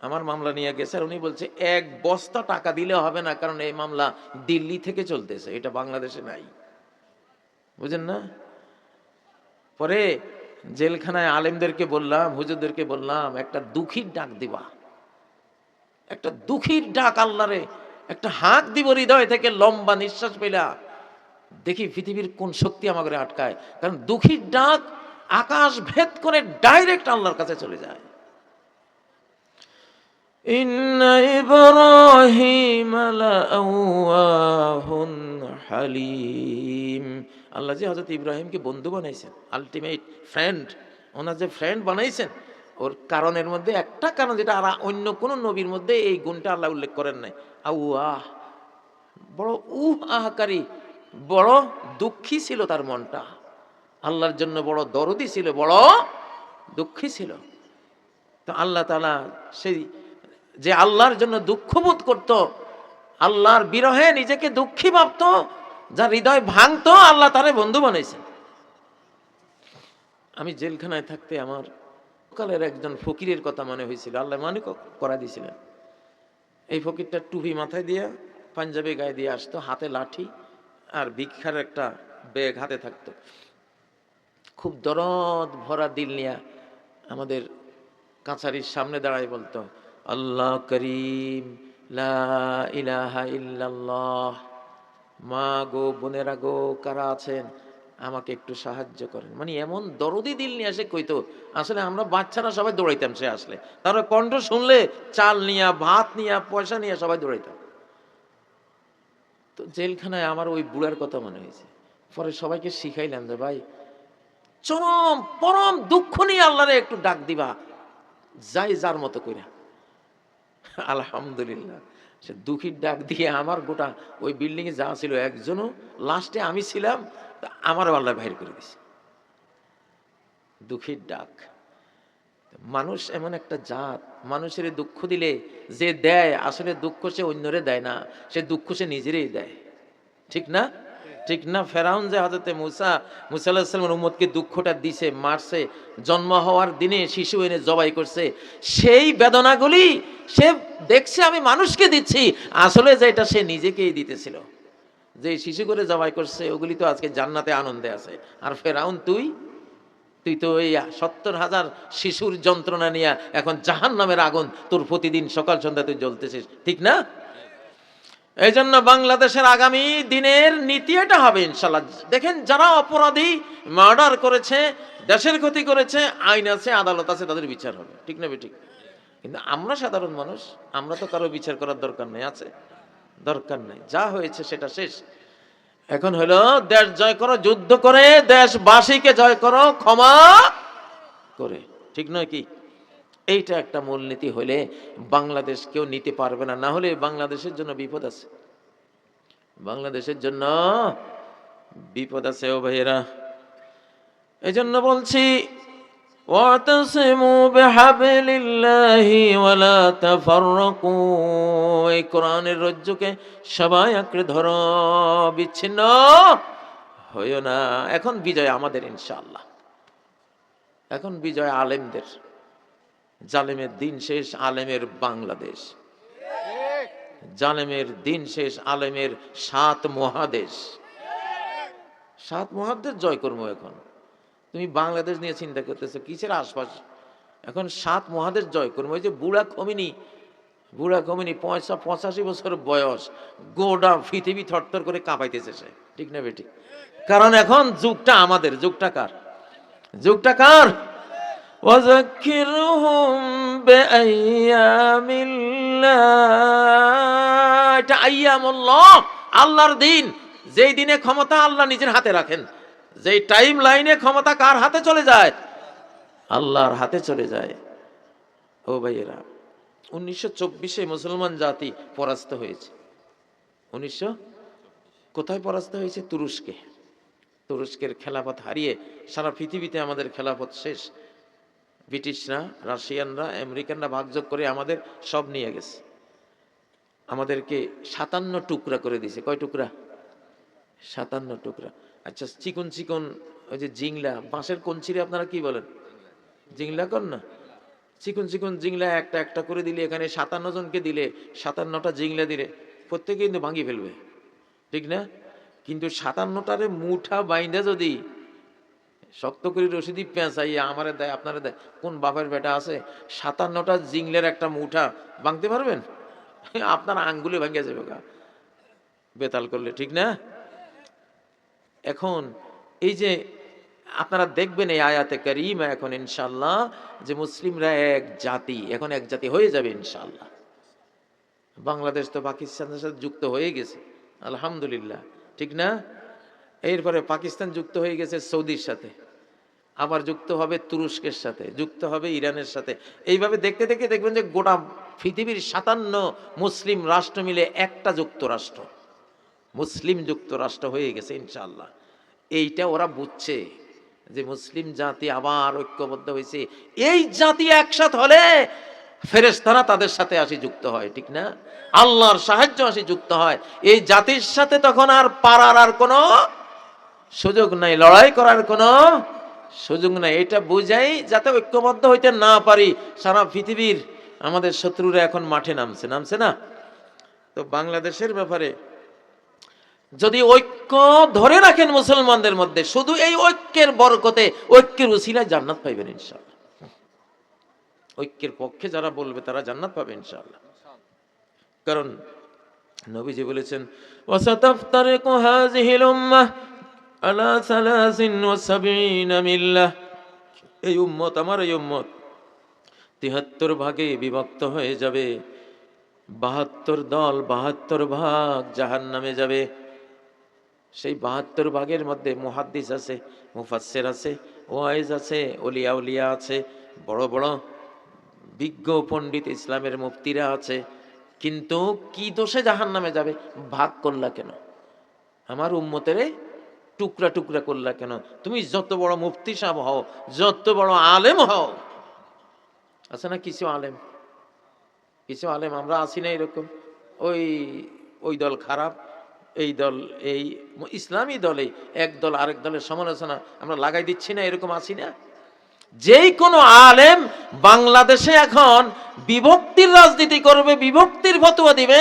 আমার মামলা নিয়ে গেছে, আর উনি বলছে 1 বস্তা টাকা দিলে হবে না, কারণ এই মামলা দিল্লি থেকে চলতেছে, এটা বাংলাদেশে নাই। বুঝেন না? পরে জেলখানায় আলেমদেরকে বললাম, হুজুরদেরকে বললাম, একটা দুঃখীর ডাক দিবা, একটা দুঃখীর ডাক আল্লাহরে, একটা হাঁক দিব হৃদয় থেকে, লম্বা নিঃশ্বাস পেলা, দেখি পৃথিবীর কোন শক্তি আমাকে আটকায়। কারণ দুঃখীর ডাক আকাশ ভেদ করে ডাইরেক্ট আল্লাহর কাছে চলে যায়। ইন্না ইব্রাহিম লাআওয়াহুন হালিম। আল্লাহ যে হযরত ইব্রাহিমকে বন্ধু বানাইছেন, আলটিমেট ফ্রেন্ড, ওনার যে ফ্রেন্ড বানাইছেন, ওর কারণের মধ্যে একটা কারণ, যেটা আর অন্য কোন নবীর মধ্যে এই গুণটা আল্লাহ উল্লেখ করেন নাই। আউয়াহ, বড় আহাকারী, বড় দুঃখী ছিল তার মনটা, আল্লাহর জন্য বড় দরদি ছিল, বড় দুঃখী ছিল। তো আল্লাহ তাআলা সেই যে আল্লাহর জন্য দুঃখ বোধ করত, আল্লাহর বিরহে নিজেকে দুঃখী ভাবত, যার হৃদয় ভাঙতো, আল্লাহ তারে বন্ধু বানাইছেন। আমি জেলখানায় থাকতে আমার কালের একজন ফকিরের কথা মনে হয়েছিল, আল্লাহ মানে করা দিয়েছিলেন। এই ফকিরটা টুপি মাথায় দিয়ে, পাঞ্জাবি গায়ে দিয়ে আসতো, হাতে লাঠি আর ভিক্ষার একটা ব্যাগ হাতে থাকতো। খুব দরদ ভরা দিল নিয়ে আমাদের কাছারির সামনে দাঁড়ায় বলতো, আল্লাহ করিম, লা ইলাহা ইল্লাল্লাহ, মা গো, বোনেরা গো, কারা আছেন, আমাকে একটু সাহায্য করেন। মানে এমন দরদি দিল নিয়ে এসে কইতো, আসলে আমরা বাচ্চারা সবাই দৌড়াইতাম সে আসলে, তারপরে কণ্ঠ শুনলে চাল নিয়া, ভাত নিয়া, পয়সা নিয়ে সবাই দৌড়াইতাম। তো জেলখানায় আমার ওই বুড়ার কথা মনে হয়েছে। পরে সবাইকে শিখাইলাম যে ভাই, চরম পরম দুঃখ নিয়ে আল্লাহরে একটু ডাক দিবা, যাই যার মতো কইরা। আলহামদুলিল্লাহ, সে দুঃখীর ডাক দিয়ে আমার গোটা ওই বিল্ডিং এ যা ছিল, একজনও, লাস্টে আমি ছিলাম, আমারও আল্লাহ বাহির করে দিছে। দুঃখীর ডাক। মানুষ এমন একটা জাত, মানুষের দুঃখ দিলে যে দেয়, আসলে দুঃখ সে অন্যরে দেয় না, সে দুঃখ সে নিজেরই দেয়। ঠিক না? ঠিক না? ফেরাউন যে হযরতে মুসা আলাইহিস সালামের উম্মতকে দুঃখটা দিছে, মারছে, জন্ম হওয়ার দিনে শিশু এনে জবাই করছে, সেই বেদনাগুলি সে দেখছে আমি মানুষকে দিচ্ছি, আসলে যেটা সে নিজেকেই দিতেছিল। যে শিশু করে জবাই করছে, ওগুলি তো আজকে জান্নাতে আনন্দে আছে। আর ফেরাউন, তুই তো এই 70,000 শিশুর যন্ত্রণা নিয়ে এখন জাহান্নামের আগুন তোর প্রতিদিন সকাল সন্ধ্যা তুই জ্বলতেছিস। ঠিক না? এই জন্য বাংলাদেশের আগামী দিনের নীতি এটা হবে ইনশাল্লাহ। দেখেন, যারা অপরাধী, মার্ডার করেছে, দেশের ক্ষতি করেছে, আইন আছে, আদালত আছে, তাদের বিচার হবে। ঠিক না ঠিক? কিন্তু আমরা সাধারণ মানুষ, আমরা তো কারো বিচার করার দরকার নেই, আছে? দরকার নেই, যা হয়েছে সেটা শেষ। এখন হলো দেশ জয় করো, যুদ্ধ করে, দেশবাসীকে জয় করো ক্ষমা করে। ঠিক নয় কি? এইটা একটা মূলনীতি হলে বাংলাদেশ কেউ নিতে পারবে না। না হলে বাংলাদেশের জন্য বিপদ আছে, বাংলাদেশের জন্য বিপদ আছে ও ভাইয়েরা। এই জন্য বলছি, ওয়াতাসিমু বিহাবলিল্লাহি ওয়ালা তাফাররাকু, এই কোরআনের রজ্জুকে সবাই আঁকড়ে ধরো, বিচ্ছিন্ন হইও না। এখন বিজয় আমাদের ইনশাআল্লাহ, এখন বিজয় আলেমদের। জালেমের দিন শেষ, আলেমের বাংলাদেশ। জালেমের দিন শেষ, আলেমের 7 মহাদেশ। 7 মহাদেশ জয় করবো। এখন তুমি বাংলাদেশ নিয়ে চিন্তা করতেছো, কিসের আশপাশ? এখন 7 মহাদেশ জয় করবো। ওই যে বুড়া কমিনি 85 বছর বয়স, গোটা পৃথিবী থরথর করে কাঁপাইতেছে সে। ঠিক না বেটি? কারণ এখন যুগটা আমাদের। যুগটা কার? যুগটা কার? ওয়াযাক্কিরহুম বিআইয়ামিল্লাহ, এটা আইয়ামুল্লাহ, আল্লাহর দিন। যেই দিনে ক্ষমতা আল্লাহ নিজের হাতে রাখেন, যেই টাইম লাইনে ক্ষমতা কার হাতে চলে যায়? আল্লাহর হাতে চলে যায়। ও ভাইয়েরা, 1924-এ মুসলমান জাতি পরাস্ত হয়েছে। 1900 কোথায় পরাস্ত হয়েছে? তুরস্কে। তুরস্কের খেলাফত হারিয়ে সারা পৃথিবীতে আমাদের খেলাফত শেষ। ব্রিটিশরা, রাশিয়ানরা, আমেরিকানরা ভাগযোগ করে আমাদের সব নিয়ে গেছে। আমাদেরকে 57 টুকরা করে দিয়েছে। কয় টুকরা? 57 টুকরা। আচ্ছা, চিকন চিকন ওই যে জিংলা, বাঁশের কঞ্চিরে আপনারা কি বলেন? জিংলা কর না? চিকন চিকন জিংলা একটা একটা করে দিলে, এখানে 57 জনকে দিলে, 57টা জিংলা দিলে প্রত্যেকে কিন্তু ভাঙি ফেলবে, ঠিক না? কিন্তু 57টারে মুঠা বাইন্দা যদি শক্ত করে রশিদি পেঁচাই আমারে দেয় আপনারে দেয়, কোন বাপের বেটা আছে 57টা জিংলের একটা মুঠা ভাঙতে পারবেন? আপনার আঙ্গুলে ভাঙিয়া যাবে গা বেতাল করলে, ঠিক না? এখন এই যে আপনারা দেখবেন এই আয়াতে কারিমা এখন ইনশাআল্লাহ যে মুসলিমরা এক জাতি, এখন এক জাতি হয়ে যাবে ইনশাআল্লাহ। বাংলাদেশ তো পাকিস্তানের সাথে যুক্ত হয়ে গেছে আলহামদুলিল্লাহ, ঠিক না? এরপরে পাকিস্তান যুক্ত হয়ে গেছে সৌদির সাথে, আবার যুক্ত হবে তুরস্কের সাথে, যুক্ত হবে ইরানের সাথে। এইভাবে দেখতে দেখতে দেখবেন যে গোটা পৃথিবীর 57 মুসলিম রাষ্ট্র মিলে একটা যুক্তরাষ্ট্র, মুসলিম যুক্তরাষ্ট্র হয়ে গেছে ইনশাআল্লাহ। এইটা ওরা বুঝছে যে মুসলিম জাতি আবার ঐক্যবদ্ধ হয়েছে। এই জাতি একসাথ হলে ফেরেশতারা তাদের সাথে আসি যুক্ত হয়, ঠিক না? আল্লাহর সাহায্য আসি যুক্ত হয়। এই জাতির সাথে তখন আর পারার আর কোনো সুযোগ নাই, লড়াই করার কোনো সুযোগ নাই। এটা বুঝাই যাতে ঐক্যবদ্ধ হইতে না পারি। সারা পৃথিবীর আমাদের শত্রুরা এখন মাঠে নামছে, নামছে না? তো বাংলাদেশের ব্যাপারে যদি ঐক্য ধরে রাখেন মুসলমানদের মধ্যে, শুধু এই ঐক্যের বরকতে, ঐক্যের উসিলায় জান্নাত পাইবেন ইনশাআল্লাহ। ঐক্যের পক্ষে যারা বলবে তারা জান্নাত পাবে ইনশাআল্লাহ। কারণ নবীজি বলেছেন ওয়াসাতাফতারিকু হাযিহিল উম্মাহ আলা 73 মিল্লাহ, এই উম্মত, আমার এই উম্মত 73 ভাগে বিভক্ত হয়ে যাবে। 72 দল, 72 ভাগ জাহান্নামে যাবে। সেই 72 ভাগের মধ্যে মুহাদ্দিস আছে, মুফাসসির আছে, ওয়াইজ আছে, ওলিয়া উলিয়া আছে, বড় বড় বিজ্ঞ পণ্ডিত ইসলামের মুফতিরা আছে। কিন্তু কি দোষে জাহান্নামে যাবে? ভাগ করলা কেন? আমার উম্মতেরে টুকরা টুকরা করলা কেন? তুমি যত বড় মুফতি সাহেব হও, যত বড় আলেম হও, আছে না কিছু আলেম, কিছু আলেম আমরা আছি না এরকম, ওই ওই দল খারাপ, এই দল, এই ইসলামী দলে এক দল আরেক দলের সমালোচনা আমরা লাগাই দিচ্ছি না, এরকম আছি না? যেই কোনো আলেম বাংলাদেশে এখন বিভক্তির রাজনীতি করবে, বিভক্তির ফতোয়া দিবে,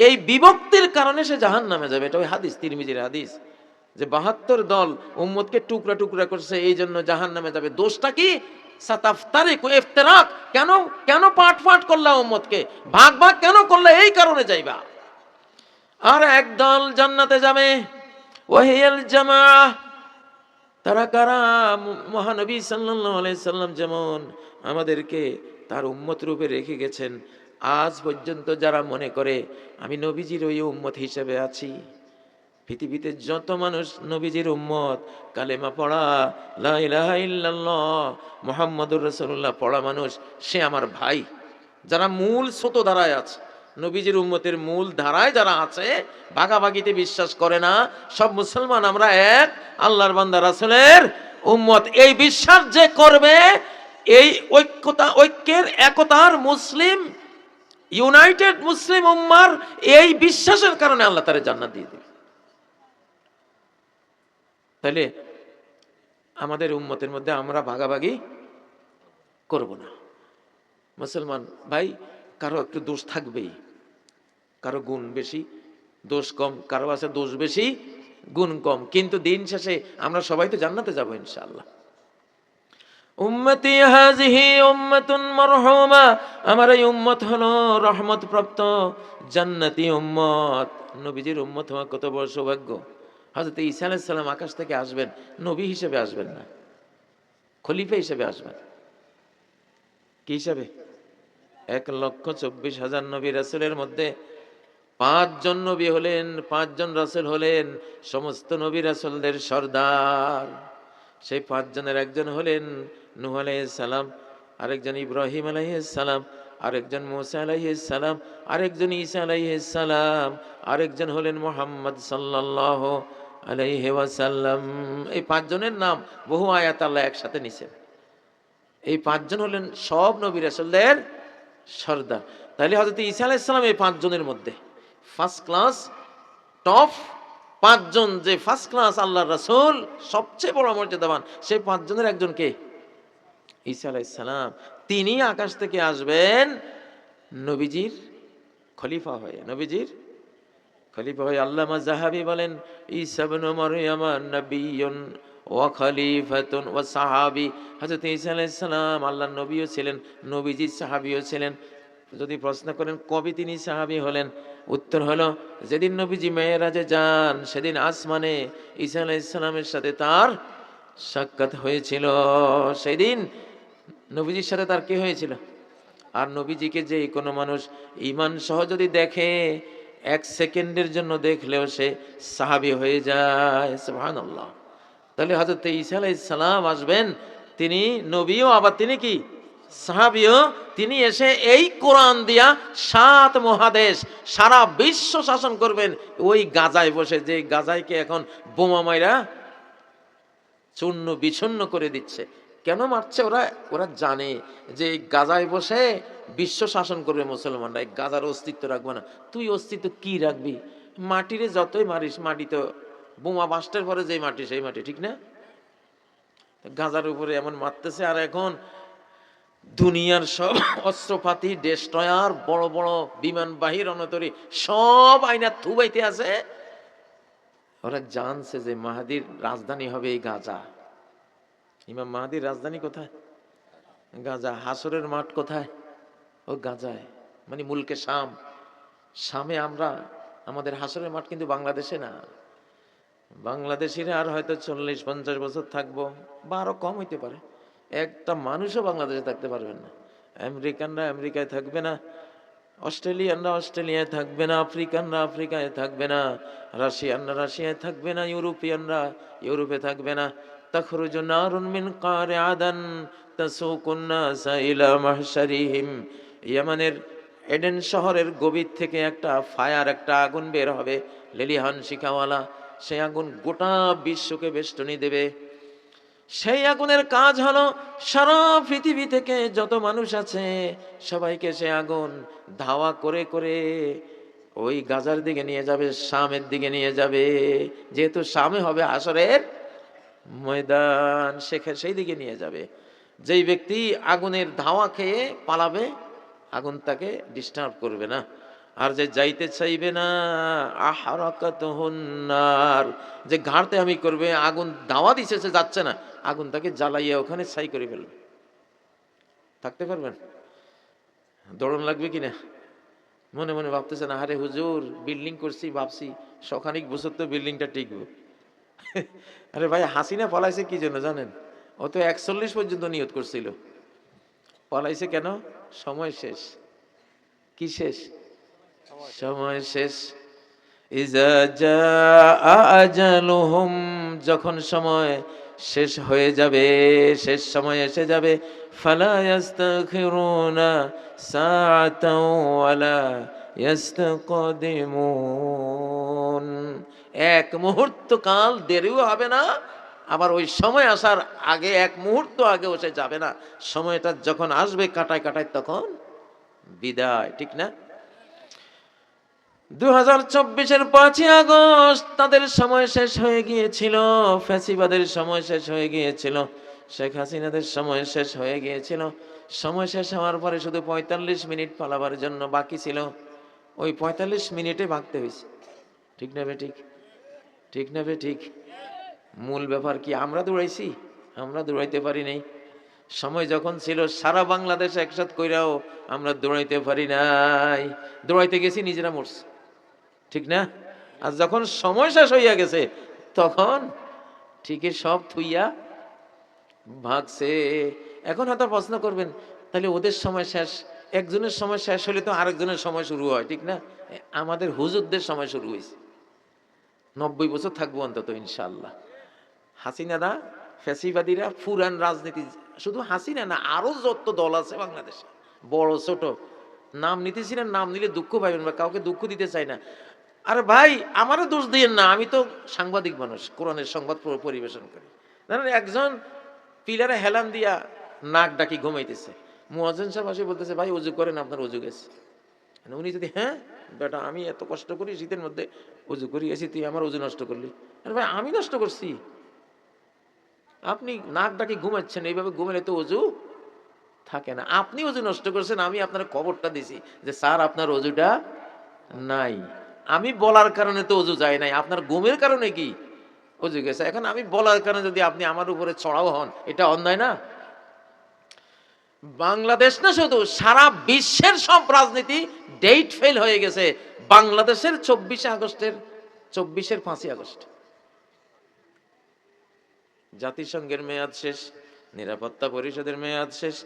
এই বিভক্তির কারণে সে জাহান্নামে যাবে। এটা ওই হাদিস, তিরমিজির হাদিস, যে 72 দল উম্মতকে টুকরা টুকরা করছে, এই জন্য জাহান্নামে যাবে। দোষটা কি? সাতাফতারিকু, ইফতিরাক। কেন কেন পাট পাট করলা উম্মতকে, ভাগ ভাগ কেন করলা? এই কারণে যাইবা। আর এক দল জান্নাতে যাবে, ওয়াহিয়াল জামাআহ। তারা কারা? মহানবী সাল্লাল্লাহু আলাইহি সাল্লাম যেমন আমাদেরকে তার উম্মত রূপে রেখে গেছেন, আজ পর্যন্ত যারা মনে করে আমি নবীজির ওই উম্মত হিসেবে আছি, পৃথিবীতে যত মানুষ নবীজির উম্মত, কালেমা পড়া, লা ইলাহা ইল্লাল্লাহ মুহাম্মাদুর রাসূলুল্লাহ পড়া মানুষ, সে আমার ভাই। যারা মূল স্রোত ধারায় আছে, নবীজির উম্মতের মূল ধারায় যারা আছে, ভাগাভাগিতে বিশ্বাস করে না, সব মুসলমান আমরা এক, আল্লাহর বান্দা রাসূলের উম্মত, এই বিশ্বাস যে করবে, এই ঐক্যতা, ঐক্যের একতার মুসলিম, ইউনাইটেড মুসলিম উম্মার এই বিশ্বাসের কারণে আল্লাহ তারে জান্নাত দিয়ে দেবে। তাহলে আমাদের উম্মতের মধ্যে আমরা ভাগাভাগি করব না। মুসলমান ভাই, কারো একটু দোষ থাকবেই, কারো গুণ বেশি দোষ কম, কারো আছে দোষ বেশি গুণ কম, কিন্তু দিন শেষে আমরা সবাই তো জান্নাতে যাব ইনশাআল্লাহ। উম্মতি হাযিহি উম্মাতুন মারহুমা, আমার এই উম্মত হলো রহমত প্রাপ্ত জান্নাতি উম্মত। নবীজির উম্মত হওয়া কত বড় সৌভাগ্য। হযরত ঈসা আলাইহিস সালাম আকাশ থেকে আসবেন, নবী হিসেবে আসবেন না, খলিফা হিসেবে আসবেন। কি হিসাবে? 1,24,000 নবী রাসূলের মধ্যে 5 জন নবী হলেন, 5 জন রাসূল হলেন সমস্ত নবী রাসূলদের সর্দার। সেই 5 জনের একজন হলেন নূহ আলাইহিস সালাম, আরেকজন ইব্রাহিম আলাইহিস সালাম, আরেকজন মুসা আলাইহিস সালাম, আরেকজন ঈসা আলাইহিস সালাম, আরেকজন হলেন মুহাম্মদ সাল্লাল্লাহু আলাইহি ওয়াসাল্লাম। এই 5 জনের নাম বহু আয়াত আল্লাহ একসাথে নিছেন। এই 5 জন হলেন সব নবী রাসূলদের সর্দার। তাহলে হযরত ঈসা আলাইহিস সালাম এই পাঁচজনের মধ্যে ফার্স্ট ক্লাস, টপ পাঁচজন, যে ফার্স্ট ক্লাস আল্লাহর রাসূল, সবচেয়ে বড় মর্যাদাবান, সেই পাঁচজনের একজন কে? ঈসা আলাইহিস সালাম। তিনি আকাশ থেকে আসবেন নবীজির খলিফা হয়ে, নবীজির খলিফা হয়ে। আল্লামা যাহাবী বলেন, ঈসা ইবনে মারইয়াম নবিয়্যুন ওয়া খলিফাতুন ওয়া সাহাবী। হযরত ঈসা আলাইহিস সালাম আল্লাহর নবীও ছিলেন, নবীজির সাহাবীও ছিলেন। যদি প্রশ্ন করেন কবে তিনি সাহাবী হলেন, উত্তর হলো যেদিন নবীজি মেরাজে যান সেদিন আসমানে ঈসা আলাইহিস সালামের সাথে তার সাক্ষাৎ হয়েছিল। সেদিন নবীজির সাথে তার কি হয়েছিল? আর নবীজিকে যে কোনো মানুষ ঈমান সহ যদি দেখে, এক সেকেন্ডের জন্য দেখলেও সে সাহাবী হয়ে যায়। সুবহানাল্লাহ। তাহলে হযরত ঈসা আলাইহিস সালাম আসবেন, তিনি নবীও আবার তিনি কি সাহাবীও। তিনি এসে এই কোরআন দিয়া 7 মহাদেশ সারা বিশ্ব শাসন করবেন। ওই গাজায় বসে, যে গাজায়কে এখন বোমা মাইরা চূর্ণ বিচূর্ণ করে দিচ্ছে। কেন মারছে ওরা? ওরা জানে যে এই গাজায় বসে বিশ্ব শাসন করবে মুসলমানরা, এই গাজার অস্তিত্ব রাখবে না। তুই অস্তিত্ব কি রাখবি? মাটিরে যতই মারিস, মাটি তো বোমা বাস্টের পরে যেই মাটি সেই মাটি, ঠিক না? গাজার উপরে এমন মারতেছে। আর এখন দুনিয়ার সব অস্ত্রপাতি, ডেস্ট্রয়ার, বড় বড় বিমানবাহী রণতরী সব আইনা থুবাইতে আছে। ওরা জানছে যে মাহাদির রাজধানী হবে এই গাজা। ইমাম মাহাদির রাজধানী কোথায়? গাজা। হাসরের মাঠ কোথায়? ও গাজায়, মানে মুলকে শাম। শামে আমরা, আমাদের হাসরের মাঠ কিন্তু বাংলাদেশে না। বাংলাদেশিরা আর হয়তো 40-50 বছর থাকবো, বা আরো কম হইতে পারে। একটা মানুষও বাংলাদেশে থাকতে পারবেন না। আমেরিকানরা আমেরিকায় থাকবে না, অস্ট্রেলিয়ানরা অস্ট্রেলিয়ায় থাকবে না, আফ্রিকানরা আফ্রিকায় থাকবে না, রাশিয়ানরা রাশিয়ায় থাকবে না, ইউরোপিয়ানরা ইউরোপে থাকবে না। তাখরুজু নারুন মিন কারি আদান তাসুকুন নাসা ইলা মাহশারিহিম। ইয়ামানের এডেন শহরের গভীর থেকে একটা ফায়ার, একটা আগুন বের হবে, লেলিহান শিখাওয়ালা। সেই আগুন গোটা বিশ্বকে বেষ্টনী দেবে। সেই আগুনের কাজ হলো সারা পৃথিবী থেকে যত মানুষ আছে সবাইকে সে আগুন ধাওয়া করে করে ওই গাজার দিকে নিয়ে যাবে, শামের দিকে নিয়ে যাবে। যেহেতু শামে হবে হাসরের ময়দান, সেই দিকে নিয়ে যাবে। যেই ব্যক্তি আগুনের ধাওয়া খেয়ে পালাবে, আগুন তাকে ডিস্টার্ব করবে না। আর যে যাইতে চাইবে না, আহরাকাতুহুন নার, যে ঘাড়তে আমি করবে, আগুন ধাওয়া দিছে, সে যাচ্ছে না, আগুন তাকে জ্বালাইয়া ওখানে ছাই করে ফেলবে। থাকতে পারবেন? দৌড়ন লাগবে কিনা? মনে মনে ভাবতেছেন, আরে হুজুর বিল্ডিং করছি, ভাবছি শখানিক বছর তো বিল্ডিংটা টিকবো। আরে ভাই, হাসিনা পলাইছে কি জন্য জানেন? ও তো 41 পর্যন্ত নিয়ত করছিল। পলাইছে কেন? সময় শেষ। কি শেষ? সময় শেষ। ইজা জাআ আজালুহুম, যখন সময় শেষ হয়ে যাবে, শেষ সময় এসে যাবে, ফালা ইস্তাখিরুনা সাআতাও ওয়ালা ইস্তাকদিমুন, এক মুহূর্ত কাল দেরিও হবে না, আবার ওই সময় আসার আগে এক মুহূর্ত আগেও সে যাবে না। সময়টা যখন আসবে কাটায় কাটায় তখন বিদায়, ঠিক না? 2024-এর 5ই আগস্ট তাদের সময় শেষ হয়ে গিয়েছিল, ফ্যাসিবাদের সময় শেষ হয়ে গিয়েছিল, শেখ হাসিনাদের সময় শেষ হয়ে গিয়েছিল। সময় শেষ হওয়ার পরে শুধু 45 মিনিট পালাবার জন্য বাকি ছিল। ওই 45 মিনিটে ভাগতে হয়েছে, ঠিক না বে ঠিক? ঠিক না বে ঠিক? মূল ব্যাপার কি? আমরা দৌড়াইছি? আমরা দৌড়াইতে পারি নাই। সময় যখন ছিল সারা বাংলাদেশ একসাথ কইরাও আমরা দৌড়াইতে পারি নাই। দৌড়াইতে গেছি, নিজেরা মরছি, ঠিক না? আর যখন সময় শেষ হইয়া গেছে তখন ঠিকই সব থুইয়া ভাগছে। এখন হয়তো প্রশ্ন করবেন, তাহলে ওদের সময় শেষ, একজনের সময় শেষ হলে তো আরেকজনের সময় শুরু হয়, ঠিক না? আমাদের হুজুরদের সময় শুরু হয়েছে। 90 বছর থাকবো অন্তত ইনশাআল্লাহ। হাসিনারা, ফ্যাসিবাদীরা, ফুরান রাজনীতি, শুধু হাসিনা না, আরো যত দল আছে বাংলাদেশে, বড় ছোট, নাম নিতেছিলেন, নাম নিলে দুঃখ পাইবেন, বা কাউকে দুঃখ দিতে চাই না। আরে ভাই, আমারও দোষ দিয়েন না, আমি তো সাংবাদিক মানুষ, কোরআনের সংবাদ পরিবেশন করি। জানেন, একজন পিলারে হেলান দিয়া নাক ডাকি ঘুমাইতেছে, মুয়াজ্জিন সাহেব আসে বলতেছে, ভাই উজু করেন, আপনার উজু গেছে। উনি যদি হ্যাঁ বেটা আমি এত কষ্ট করি শীতের মধ্যে অজু করি এসে তুই আমার অজু নষ্ট করলি, আরে ভাই আমি নষ্ট করছি? আপনি নাক ডাকি ঘুমাচ্ছেন, এইভাবে ঘুমালে তো অজু থাকে না। আপনি অজু নষ্ট করছেন, আমি আপনার খবরটা দিছি যে স্যার আপনার অজুটা নাই। আমি বলার কারণে তো অজু যায় নাই, আপনার ঘুমের কারণে কি অজু গেছে। এখন আমি বলার কারণে যদি আপনি আমার উপরে চড়াও হন, এটা অন্যায় না? বাংলাদেশ না শুধু সারা বিশ্বের সব রাজনীতি ডেট ফেল হয়ে গেছে বাংলাদেশের 24 আগস্টের 5ই আগস্ট। জাতিসংঘের মেয়াদ শেষ, নিরাপত্তা পরিষদের মেয়াদ শেষ,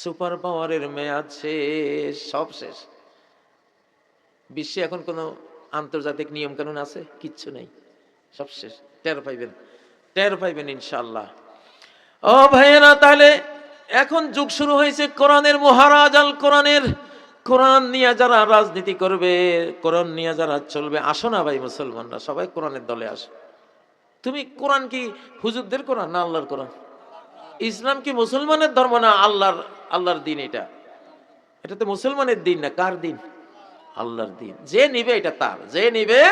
সুপার পাওয়ারের মেয়াদ শেষ, সব শেষ। বিশ্বে এখন কোনো আন্তর্জাতিক নিয়ম কানুন আছে? কিচ্ছু নেই, সব শেষ। টের পাইবেন ইনশাআল্লাহ। ও ভাইয়েরা, তাহলে এখন যুগ শুরু হয়েছে কোরআনের, মহারাজ আল কোরআনের। কোরআন নিয়ে যারা রাজনীতি করবে, কোরআন নিয়ে যারা চলবে, আসো না ভাই মুসলমানরা সবাই কোরআনের দলে আসো। তুমি কোরআন কি হুজুরদের কোরআন না আল্লাহর কোরআন? ইসলাম কি মুসলমানের ধর্ম না আল্লাহর দিন? এটা তো মুসলমানের দিন না, কার দিন? আল্লাহর দিন। যে নিবে এটা তার, যে নিবে।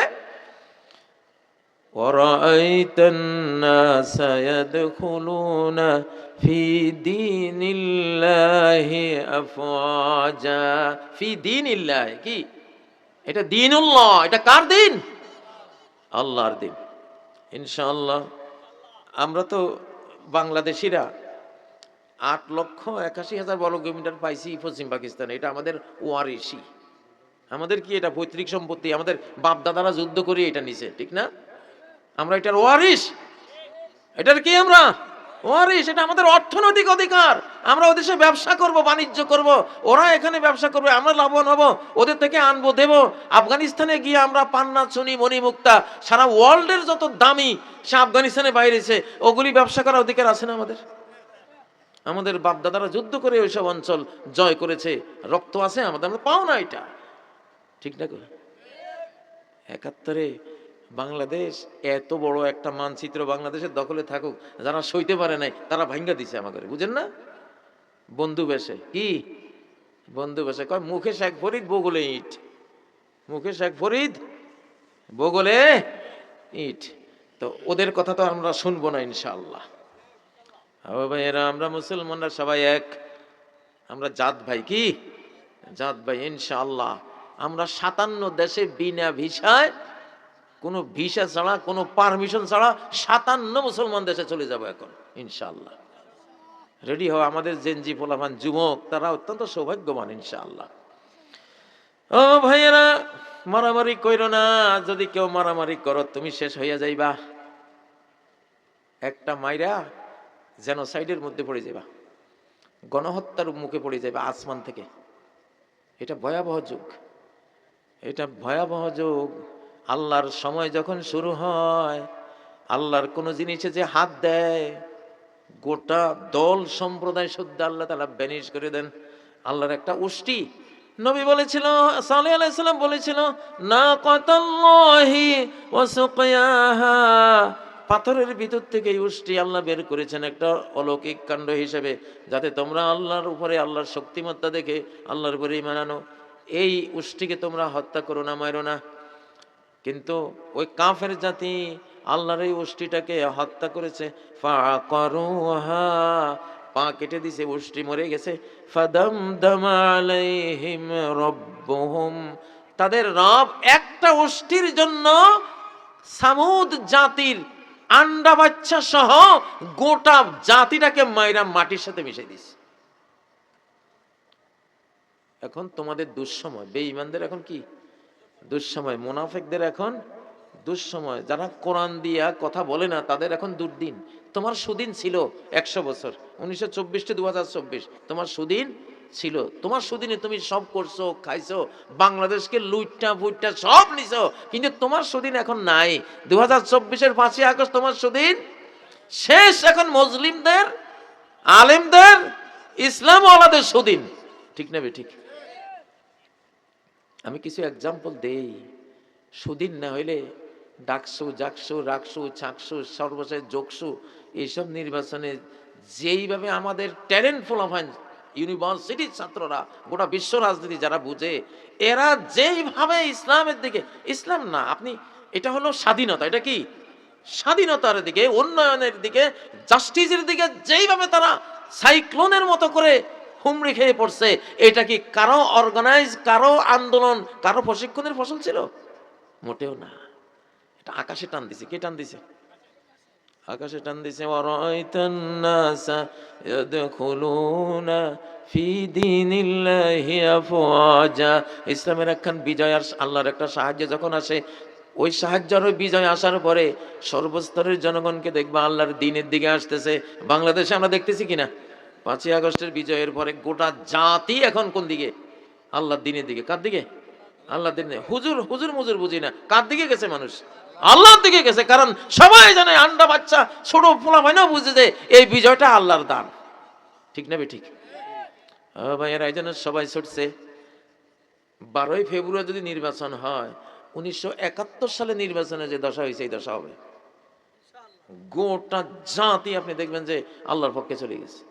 ওয়ারাআইতান নাসা ইয়াদখুলুনা ফি দীনিল্লাহি আফওয়াজা। ফি দীনিল্লাহি কি? এটা দীনুল্লাহ। এটা কার দিন? আল্লাহর দিন। ইনশাআল্লাহ আমরা তো বাংলাদেশিরা 8,81,000 বর্গ কিলোমিটার পাইছি পশ্চিম পাকিস্তানে। এটা আমাদের ওয়ারিশি। আমাদের কি এটা পৈতৃক সম্পত্তি? আমাদের বাপ দাদারা যুদ্ধ করে এটা নিছে, ঠিক না? আমরা এটার ওয়ারিশ। এটার কি আমরা ওয়ারিশ? এটা আমাদের অর্থনৈতিক অধিকার। আমরা ওদেশে ব্যবসা করব, বাণিজ্য করব, ওরা এখানে ব্যবসা করবে, আমরা লাভবান হব, ওদের থেকে আনবো দেব। আফগানিস্তানে গিয়ে আমরা পান্না, চুনি, মণিমুক্তা, সারা ওয়ার্ল্ডের যত দামি সে আফগানিস্তানে বাইরেছে, ওগুলি ব্যবসা করার অধিকার আছে না আমাদের? আমাদের বাপ দাদারা যুদ্ধ করে ওইসব অঞ্চল জয় করেছে, রক্ত আছে আমাদের, আমরা পাও না এটা, ঠিক না? 71-এ বাংলাদেশ এত বড় একটা মানচিত্র বাংলাদেশের দখলে থাকুক, যারা সইতে পারে নাই তারা ভাঙ্গা দিছে আমাকে, বুঝেন না? বন্ধু বেশে কি বন্ধু বেশে কয় মুখে শেখ ফরিদ বগলে ইট, মুখে শেখ ফরিদ বগলে ইট। তো ওদের কথা তো আমরা শুনবো না ইনশাআল্লাহ। ভাইয়েরা, আমরা মুসলমানরা সবাই এক, আমরা জাত ভাই, কি জাত ভাই ইনশাআল্লাহ। আমরা 57 দেশে বিনা ভিসায়, কোনো ভিসা ছাড়া, কোনো পারমিশন ছাড়া 57 মুসলমান দেশে চলে যাব এখন ইনশাআল্লাহ। রেডি হও। আমাদের জেনজি পোলাপান, যুবক, তারা অত্যন্ত সৌভাগ্যবান ইনশাআল্লাহ। ও ভাইয়েরা, মারামারি কইরো না। যদি কেউ মারামারি করো তুমি শেষ হইয়া যাইবা। একটা মাইরা জেনোসাইডের মধ্যে পড়ে যাবা, গণহত্যার মুখে পড়ে যাবে আসমান থেকে। এটা ভয়াবহ যুগ, এটা ভয়াবহ যুগ। আল্লাহর সময় যখন শুরু হয়, আল্লাহর কোন জিনিসে যে হাত দেয়, গোটা দল সম্প্রদায় শুদ্ধ আল্লাহ তাআলা ব্যানিশ করে দেন। আল্লাহর একটা উষ্টি, নবী বলেছিল, সালেহ আলাইহিস সালাম বলেছিল, নাকাতাল্লাহি ওয়া সুকিয়াহা, পাথরের ভিতর থেকে এই উষ্টি আল্লাহ বের করেছেন একটা অলৌকিক কাণ্ড হিসেবে, যাতে তোমরা আল্লাহর উপরে, আল্লাহর শক্তিমত্তা দেখে আল্লাহর উপরে ঈমান আনো। এই উষ্টিকে তোমরা হত্যা করো না, মারো না। কিন্তু ওই কাফের জাতি আল্লাহর এই উষ্টিটাকে হত্যা করেছে। ফাকারুহা, পা কেটে দিছে, উষ্টি মরে গেছে। ফাদামদামা আলাইহিম রাব্বুহুম, তাদের রব একটা উষ্টির জন্য সামুদ জাতির আন্ডা বাচ্চা সহ গোটা জাতিটাকে মাইরা মাটির সাথে মিশে দিছে। এখন তোমাদের দুঃসময়, বেঈমানদের এখন কি দুঃসময়, মুনাফিকদের এখন দুঃসময়। যারা কোরআন দিয়া কথা বলে না তাদের এখন দুর্দিন। তোমার সুদিন ছিল 100 বছর, 1924 থেকে 2024 তোমার সুদিন ছিল। তোমার সুদিনে তুমি সব করছো, খাইছো, বাংলাদেশকে লুইটা ফুইটা সব নিছো, কিন্তু তোমার সুদিন এখন নাই। 2024-এর 5ই আগস্ট তোমার সুদিন শেষ। এখন মুসলিমদের, আলেমদের, ইসলাম ওয়ালাদের সুদিন, ঠিক না ঠিক? আমি কিছু এক্সাম্পল দেই। সুদিন না হইলে ডাকসু, জাকসু, রাকসু, ছাকসু, সর্বশেষ যোগসু, এইসব নির্বাচনে যেইভাবে আমাদের ট্যালেন্ট ফলাফল ইউনিভার্সিটির ছাত্ররা, গোটা বিশ্ব রাজনীতি যারা বুঝে, এরা যেইভাবে ইসলামের দিকে, ইসলাম না, আপনি এটা হলো স্বাধীনতা, এটা কি স্বাধীনতার দিকে, উন্নয়নের দিকে, জাস্টিসের দিকে যেইভাবে তারা সাইক্লোনের মতো করে হুমড়ি খেয়ে পড়ছে, এটা কি কারো অর্গানাইজ, কারো আন্দোলন, কারো প্রশিক্ষণের ফসল ছিল? মোটেও না। এটা আকাশে টান দিছে। কে টান দিছে? আকাশে টান দিছে। ওয়ারাইতান নাসা ইয়াদখুলুনা ফি দীনিল্লাহি আফওয়াজা। ইসলামের একখান বিজয় আর আল্লাহর একটা সাহায্য যখন আসে, ওই সাহায্যের ওই বিজয় আসার পরে সর্বস্তরের জনগণকে দেখবা আল্লাহর দ্বীনের দিকে আসতেছে। বাংলাদেশে আমরা দেখতেছি কিনা 5ই আগস্টের বিজয়ের পরে গোটা জাতি এখন কোন দিকে? আল্লাহর দ্বীনের দিকে। কার দিকে? আল্লাহর দ্বীনে। হুজুর হুজুর মুজুর বুঝি না, কার দিকে গেছে মানুষ? আল্লাহর দিকে গেছে। কারণ সবাই জানে, আন্ডা বাচ্চা ছোট ফোলা হয় না, বুঝে যে এই বিজয়টা আল্লাহর দান। ঠিক না? ঠিক ভাইয়েরা, এই জন্য সবাই ছুটছে। 12ই ফেব্রুয়ারি যদি নির্বাচন হয়, 1971 সালে নির্বাচনে যে দশা হয়েছে এই দশা হবে। গোটা জাতি আপনি দেখবেন যে আল্লাহর পক্ষে চলে গেছে,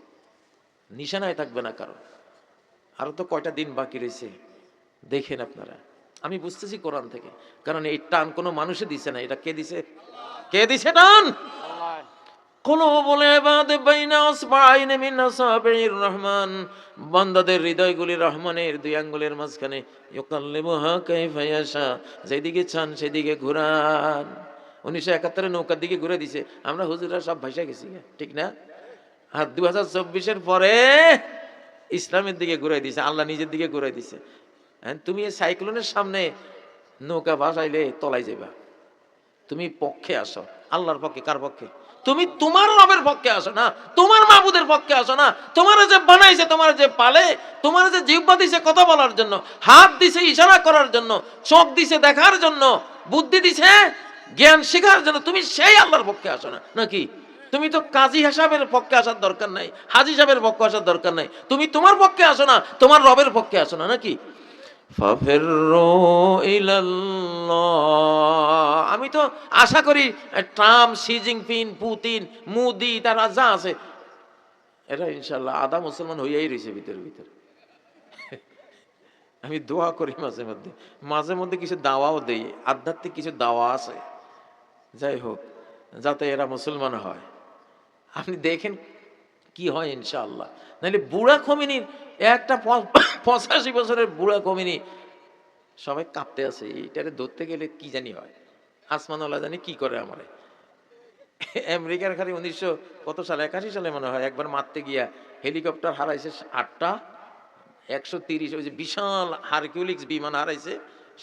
নিশানায় থাকবে না কারো। আরো তো কয়টা দিন বাকি রয়েছে, দেখেন আপনারা। আমি বুঝতেছি কোরআন থেকে, কারণ এই টান কোনো মানুষে দিছে না। এটা কে দিছে? কে দিছে টান? রহমান, বান্দাদের হৃদয়গুলি রহমানের 2 আঙ্গুলের মাঝখানে। ইউকাল্লিবুহা কাইফা ইয়াশা, যেদিকে চান সেদিকে ঘুরান। 1971 নৌকার দিকে ঘুরে দিছে, আমরা হুজুররা সব ভাইসা গেছি, ঠিক না? আর 2024-এর পরে ইসলামের দিকে ঘুরাই দিছে, আল্লাহ নিজের দিকে ঘুরাই দিছে। তুমি এই সাইক্লোনের সামনে নৌকা ভাসাইলে তলায় যাবা। তুমি পক্ষে আসো, আল্লাহর পক্ষে। কার পক্ষে? তুমি তোমার রবের পক্ষে আসো না, তোমার মাবুদের পক্ষে আসো না। তোমার যে বানাইছে, তোমার যে পালে, তোমার যে জিহ্বা দিছে কথা বলার জন্য, হাত দিছে ইশারা করার জন্য, চোখ দিছে দেখার জন্য, বুদ্ধি দিছে জ্ঞান শেখার জন্য, তুমি সেই আল্লাহর পক্ষে আসো না নাকি? তুমি তো কাজী হিসাবের পক্ষে আসার দরকার নাই, হাজী সাহেবের পক্ষে আসার দরকার নাই। তুমি তোমার পক্ষে আসো না, তোমার রবের পক্ষে আসো না নাকি? আমি তো আশা করি Trump, Xi Jinping, Putin, Modi, তারা যা আছে, এরা ইনশাল্লাহ আধা মুসলমান হইয়াই রয়েছে ভিতরে ভিতরে। আমি দোয়া করি মাঝে মধ্যে কিছু দাওয়াও দেই, আধ্যাত্মিক কিছু দাওয়া আছে, যাই হোক, যাতে এরা মুসলমান হয়। আপনি দেখেন কি হয় ইনশাআল্লাহ। নাহলে বুড়া খমিনির একটা 85 বছরের বুড়া খমিনি সবাই কাঁপতে আছে, এটারে ধরতে গেলে কি জানি হয়, আসমানওয়ালা জানি কি করে। আমারে আমেরিকার খালি 1900 কত সালে, 81 সালে মনে হয়, একবার মারতে গিয়া হেলিকপ্টার হারাইছে 8টা, 130 ওই যে বিশাল হারকিউলিক্স বিমান হারাইছে,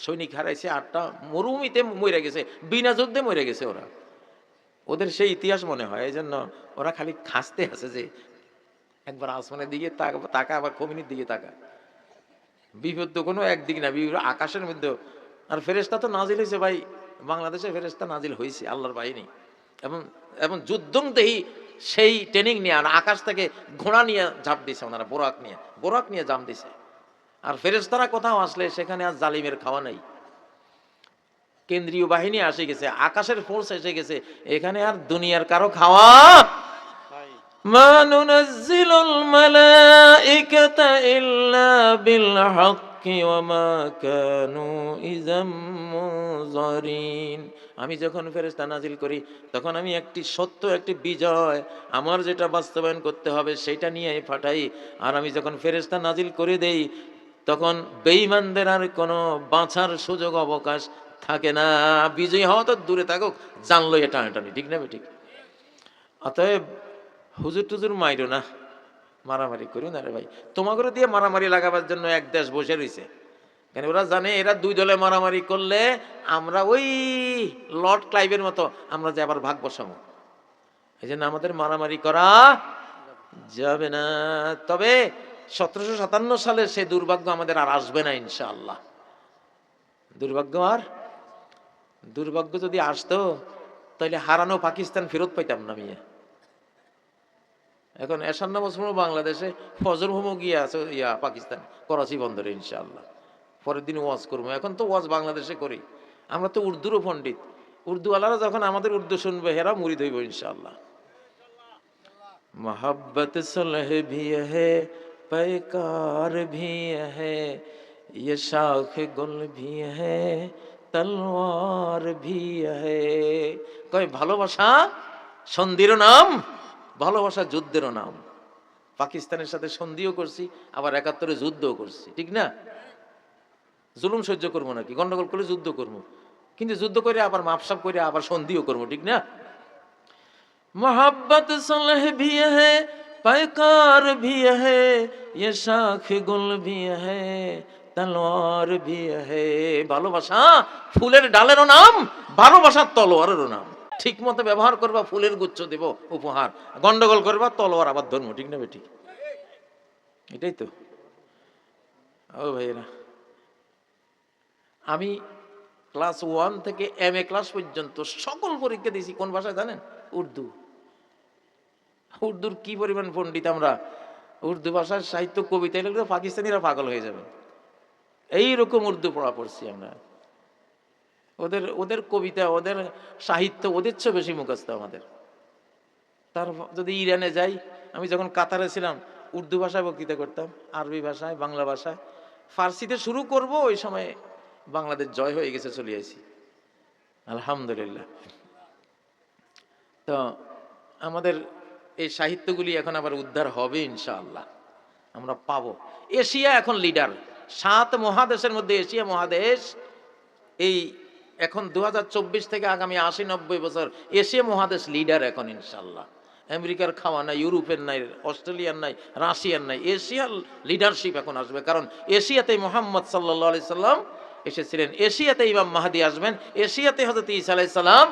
সৈনিক হারাইছে 8টা, মরুভূমিতে মরে গেছে, বিনা যুদ্ধে মরে গেছে ওরা। ওদের সেই ইতিহাস মনে হয়, এই জন্য ওরা খালি খাসতে আছে যে একবার আসমানের দিকে তাকা, আবার খমিনির দিকে তাকা। বিপদ তো কোনো একদিক না, বিপদ আকাশের মধ্যে। আর ফেরেশতা তো নাজিল হয়েছে ভাই, বাংলাদেশে ফেরেশতা নাজিল হয়েছে, আল্লাহর বাহিনী। এবং এবং যুদ্ধং দেহি সেই ট্রেনিং নিয়ে, আর আকাশ থেকে ঘোড়া নিয়ে ঝাঁপ দিছে ওনারা, বোরাক নিয়ে জাম দিছে। আর ফেরেশতারা কোথাও আসলে সেখানে আর জালিমের খাওয়া নাই। কেন্দ্রীয় বাহিনী এসে গেছে, আকাশের ফোর্স এসে গেছে, এখানে আর দুনিয়ার কারো খাওয়া। মা নুনাজ্জিলুল মালাইকাতা ইল্লা বিল হাক্কি ওয়া মা কানু ইযাম মুনজারিন। আমি যখন ফেরেশতা নাজিল করি, তখন আমি একটি সত্য, একটি বিজয়, আমার যেটা বাস্তবায়ন করতে হবে সেটা নিয়ে পাঠাই। আর আমি যখন ফেরেশতা নাজিল করে দেই, তখন বেঈমানদের আর কোনো বাঁচার সুযোগ অবকাশ থাকে না। বিজয়ী হওয়া তো দূরে থাকুক, জানলো এটা টানাটানি, ঠিক না? ঠিক। অতএব হুজুর টুজুর মাইরো না, মারামারি করো না রে ভাই। তোমাকে দিয়ে মারামারি লাগাবার জন্য এক দেশ বসে রয়েছে, কেন ওরা জানে এরা 2 দলে মারামারি করলে আমরা ওই লর্ড ক্লাইভের মতো আমরা যে আবার ভাগ বসাবো। এই জন্য আমাদের মারামারি করা যাবে না। তবে 1757 সালে সে দুর্ভাগ্য আমাদের আর আসবে না ইনশাআল্লাহ। দুর্ভাগ্য যদি আসতো, তাহলে হারানো পাকিস্তান ফেরত পাইতাম না। মিয়া এখন এশার নামাজ পড়বো বাংলাদেশে, ফজর হোমো গিয়ে আছে পাকিস্তান, করাচি বন্দরে ইনশাআল্লাহ। পরের দিন ওয়াজ করবো। এখন তো ওয়াজ বাংলাদেশে করি, আমরা তো উর্দুরও পণ্ডিত। উর্দুওয়ালারা যখন আমাদের উর্দু শুনবে, হেরা মুরিদ হইব ইনশাআল্লাহ। मोहब्बत सुलह भी है पैकार भी है, ये शाख गुल भी है, তলোয়ার भी है। কয় ভালোবাসা সন্ধিরও নাম, ভালোবাসা যুদ্ধেরও নাম। পাকিস্তানের সাথে সন্ধিও করছি, আবার ৭১ যুদ্ধও করছি, ঠিক না? জুলুম সহ্য করবো নাকি? গন্ডগোল করলে যুদ্ধ করবো, কিন্তু যুদ্ধ করে আবার মাপসাপ করে আবার সন্ধিও করবো, ঠিক না? मोहब्बत सुलह भी है, पैकार भी है, ये शाख गुल भी है, তলোয়ার भी है। ভালোবাসা ফুলের ডালেরও নাম, ভালোবাসার তলোয়ারেরও নাম। ঠিক মতো ব্যবহার করবা, ফুলের গুচ্ছ দেব উপহার, গন্ডগোল করবা, তলোয়ার আবার ধর্ম, ঠিক না বেঠিক? এটাই তো। ও ভাইরা, আমি ক্লাস 1 থেকে MA ক্লাস পর্যন্ত সকল পরীক্ষা দিয়েছি কোন ভাষায় জানেন? উর্দু। উর্দুর কি পরিমাণ পণ্ডিত আমরা! উর্দু ভাষার সাহিত্য কবিতা লিখলে পাকিস্তানিরা পাগল হয়ে যাবে, এইরকম উর্দু পড়া পড়ছি আমরা। ওদের কবিতা, ওদের সাহিত্য ওদের চেয়ে বেশি মুখস্থ আমাদের। তার যদি ইরানে যাই, আমি যখন কাতারে ছিলাম উর্দু ভাষায় বক্তৃতা করতাম, আরবি ভাষায়, বাংলা ভাষায়। ফার্সিতে শুরু করব, ওই সময় বাংলাদেশ জয় হয়ে গেছে, চলে আসি আলহামদুলিল্লাহ। তো আমাদের এই সাহিত্যগুলি এখন আবার উদ্ধার হবে ইনশাআল্লাহ, আমরা পাবো। এশিয়া এখন লিডার, 7 মহাদেশের মধ্যে এশিয়া মহাদেশ এই এখন 2024 থেকে আগামী 80-90 বছর এশিয়া মহাদেশ লিডার এখন ইনশাআল্লাহ। আমেরিকার খাওয়া নাই, ইউরোপের নাই, অস্ট্রেলিয়ার নাই, রাশিয়ার নাই, এশিয়ার লিডারশিপ এখন আসবে। কারণ এশিয়াতে মুহাম্মদ সাল্লাল্লাহু আলাইহি সাল্লাম এসেছিলেন, এশিয়াতে ইমাম মাহদি আসবেন, এশিয়াতে হযরত ঈসা আলাইহিস সালাম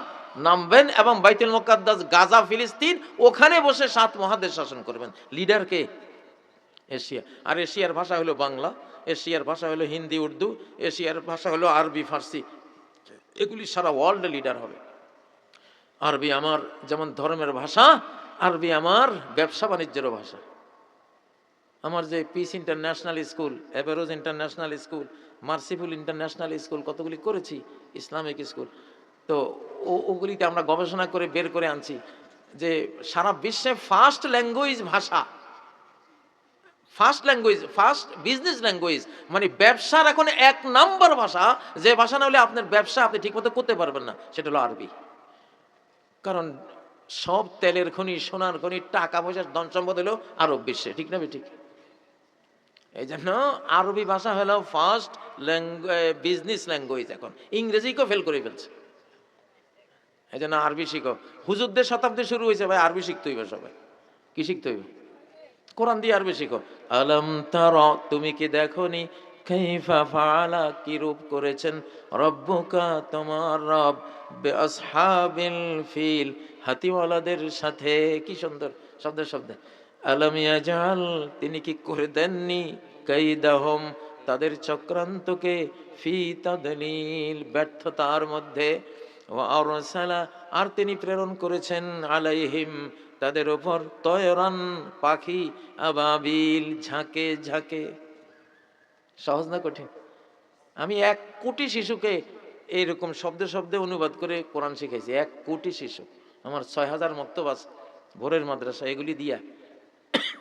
নামবেন এবং বাইতুল মুকাদ্দাস, গাজা, ফিলিস্তিন, ওখানে বসে 7 মহাদেশ শাসন করবেন। লিডার কে? এশিয়া। আর এশিয়ার ভাষা হলো বাংলা, এশিয়ার ভাষা হলো হিন্দি, উর্দু, এশিয়ার ভাষা হলো আরবি, ফার্সি। এগুলি সারা ওয়ার্ল্ডে লিডার হবে। আরবি আমার যেমন ধর্মের ভাষা, আরবি আমার ব্যবসা বাণিজ্যেরও ভাষা। আমার যে পিস ইন্টারন্যাশনাল স্কুল, এভারোজ International School, Merciful International School, কতগুলি করেছি ইসলামিক স্কুল। তো ওগুলিতে আমরা গবেষণা করে বের করে আনছি যে সারা বিশ্বে ফার্স্ট ল্যাঙ্গুয়েজ ভাষা, first language, first business language, মানে ব্যবসার এখন 1 নাম্বার ভাষা, যে ভাষা না হলে আপনার ব্যবসা আপনি ঠিকমতো করতে পারবেন না, সেটা হলো আরবি। কারণ সব তেলের খনি, সোনার খনি, টাকা পয়সার ধন সম্পদ হলো আরব বিশ্বে, ঠিক না ঠিক? এই জন্য আরবি ভাষা হলো ফার্স্ট বিজনেস ল্যাঙ্গুয়েজ। এখন ইংরেজিকেও ফেল করে ফেলছে, এই জন্য আরবি শিখো। হুজুরদের শতাব্দী শুরু হয়েছে, ভাই আরবি শিখতে হইবে। সবাই কি শিখতে হইবে? কোরআন দিয়ে আরবি শিখো। আলম তারা, তুমি কি দেখোনি, কাইফা ফাআলা, কি রূপ করেছেন, রব্বুকা, তোমার রব, বিআসহাবিল ফিল, হাতিওয়ালাদের সাথে। কি সুন্দর শব্দে শব্দে। আলম ইয়াজআল, তিনি কি করে দেননি, কাইদাহুম, তাদের চক্রান্তকে, ফি তাদলিল, ব্যর্থতার মধ্যে, ওয়া আরসালা, আর তিনি প্রেরণ করেছেন, আলাইহিম, তাদের উপর, তয়রান, পাখি, আবাবিল, ঝাঁকে ঝাঁকে। সহজ না কঠিন? আমি 1 কোটি শিশুকে এইরকম শব্দে শব্দে অনুবাদ করে কোরআন শিখাইছি। 1 কোটি শিশু, আমার 6000 মক্তব আছে, ভোরের মাদ্রাসা, এগুলি দিয়া।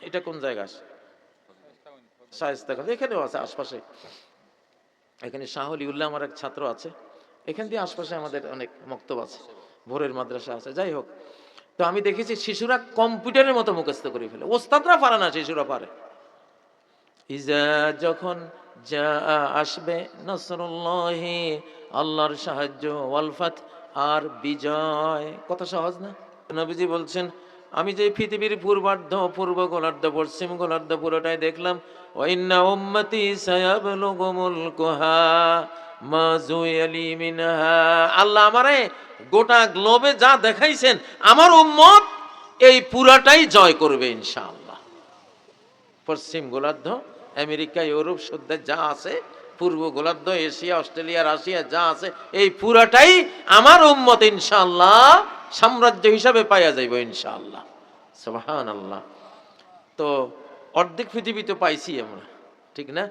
এটা কোন জায়গা আছে? শায়েস্তাগঞ্জ, এখানেও আছে আশপাশে। এখানে শাহ ওলিউল্লাহ আমার এক ছাত্র আছে, এখান দিয়ে আশপাশে আমাদের অনেক মক্তব আছে, ভোরের মাদ্রাসা আছে। যাই হোক, তো আমি দেখেছি শিশুরা কম্পিউটারের মতো মুখস্থ করে ফেলে, ওস্তাদরা পারে না, শিশুরা পারে। ইজা, যখন, যা, আসবে, নাসরুল্লাহি, আল্লাহর সাহায্য, ওয়াল ফাত, আর বিজয়। কত সহজ না? নবীজি বলছেন, আমি যে পৃথিবীর পূর্বার্ধ, পূর্ব গোলার্ধ, পশ্চিম গোলার্ধ পুরোটাই দেখলাম। ওয়া ইন্না উম্মতি সায়াবলুগু মুলকুহা মা যুয়ালি মিনহা, আল্লাহ আমারে গোটা গ্লোবে যা দেখাইছেন, আমার উম্মত এই পুরাটাই জয় করবে ইনশাআল্লাহ। পশ্চিম গোলার্ধ, আমেরিকা, ইউরোপ সুদ্ধা যা আছে, পূর্ব গোলার্ধ, এশিয়া, অস্ট্রেলিয়া, রাশিয়া যা আছে, এই পুরাটাই আমার উম্মত ইনশাআল্লাহ সাম্রাজ্য হিসাবে পাইয়া যাইব ইনশাআল্লাহ। সুবহানাল্লাহ। তো অর্ধেক পৃথিবী তো পাইছি আমরা, ঠিক না?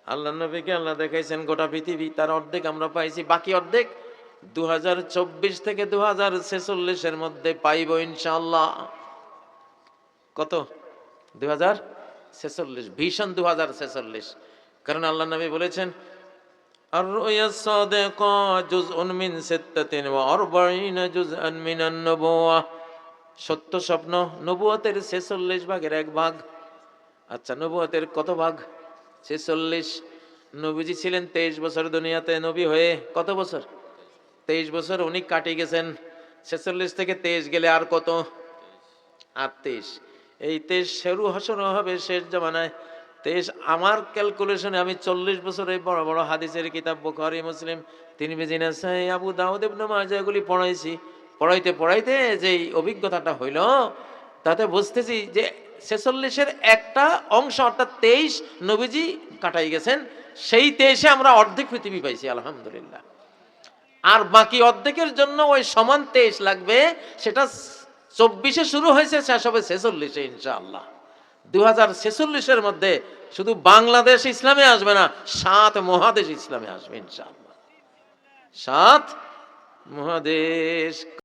আল্লাহ নবীকে আল্লাহ দেখাইছেন গোটা পৃথিবী, তার অর্ধেক আমরা পাইছি, বাকি অর্ধেক 2024 থেকে 2046 মধ্যে পাইব ইনশাআল্লাহ। কত? 2046 46 ভীষণ 2046। কারণ আল্লাহ নবী বলেছেন আর-রুয়া সাদিকা জুজউন মিন সিত্তাতিন ওয়া আরবাঈনা জুজআন মিনান নবুওয়া। সত্য স্বপ্ন নবুয়তের 46 ভাগের এক ভাগ। আচ্ছা, নবুয়তের কত ভাগ? 46। নবীজি ছিলেন 23 বছর দুনিয়াতে, নবী হয়ে কত বছর? 23 বছর উনি কাটিয়ে গেছেন। 46 থেকে 23 গেলে আর কত? আর 23। এই 23 শুরু হবে শেষ জামানায়। 23 আমার ক্যালকুলেশনে আমি 40 বছর এই বড় বড় হাদিসের কিতাব বুখারী, মুসলিম, তিরমিজি, নাসাই, আবু দাউদ, ইবনে মাজাহ এগুলি পড়াইছি। পড়াইতে যেই অভিজ্ঞতাটা হইল, তাতে বুঝতেছি যে 46-এর একটা অংশ অর্থাৎ 23 নবীজি কাটাই গেছেন। সেই 23-এ আমরা অর্ধেক পৃথিবী পাইছি আলহামদুলিল্লাহ। আর বাকি অর্ধেকের জন্য ওই সমান 23 লাগবে। সেটা 24-এ শুরু হয়েছে, শেষ হবে 46-এ ইনশাআল্লাহ। 2046-এর মধ্যে শুধু বাংলাদেশ ইসলামে আসবে না, 7 মহাদেশ ইসলামে আসবে ইনশাআল্লাহ। 7 মহাদেশ।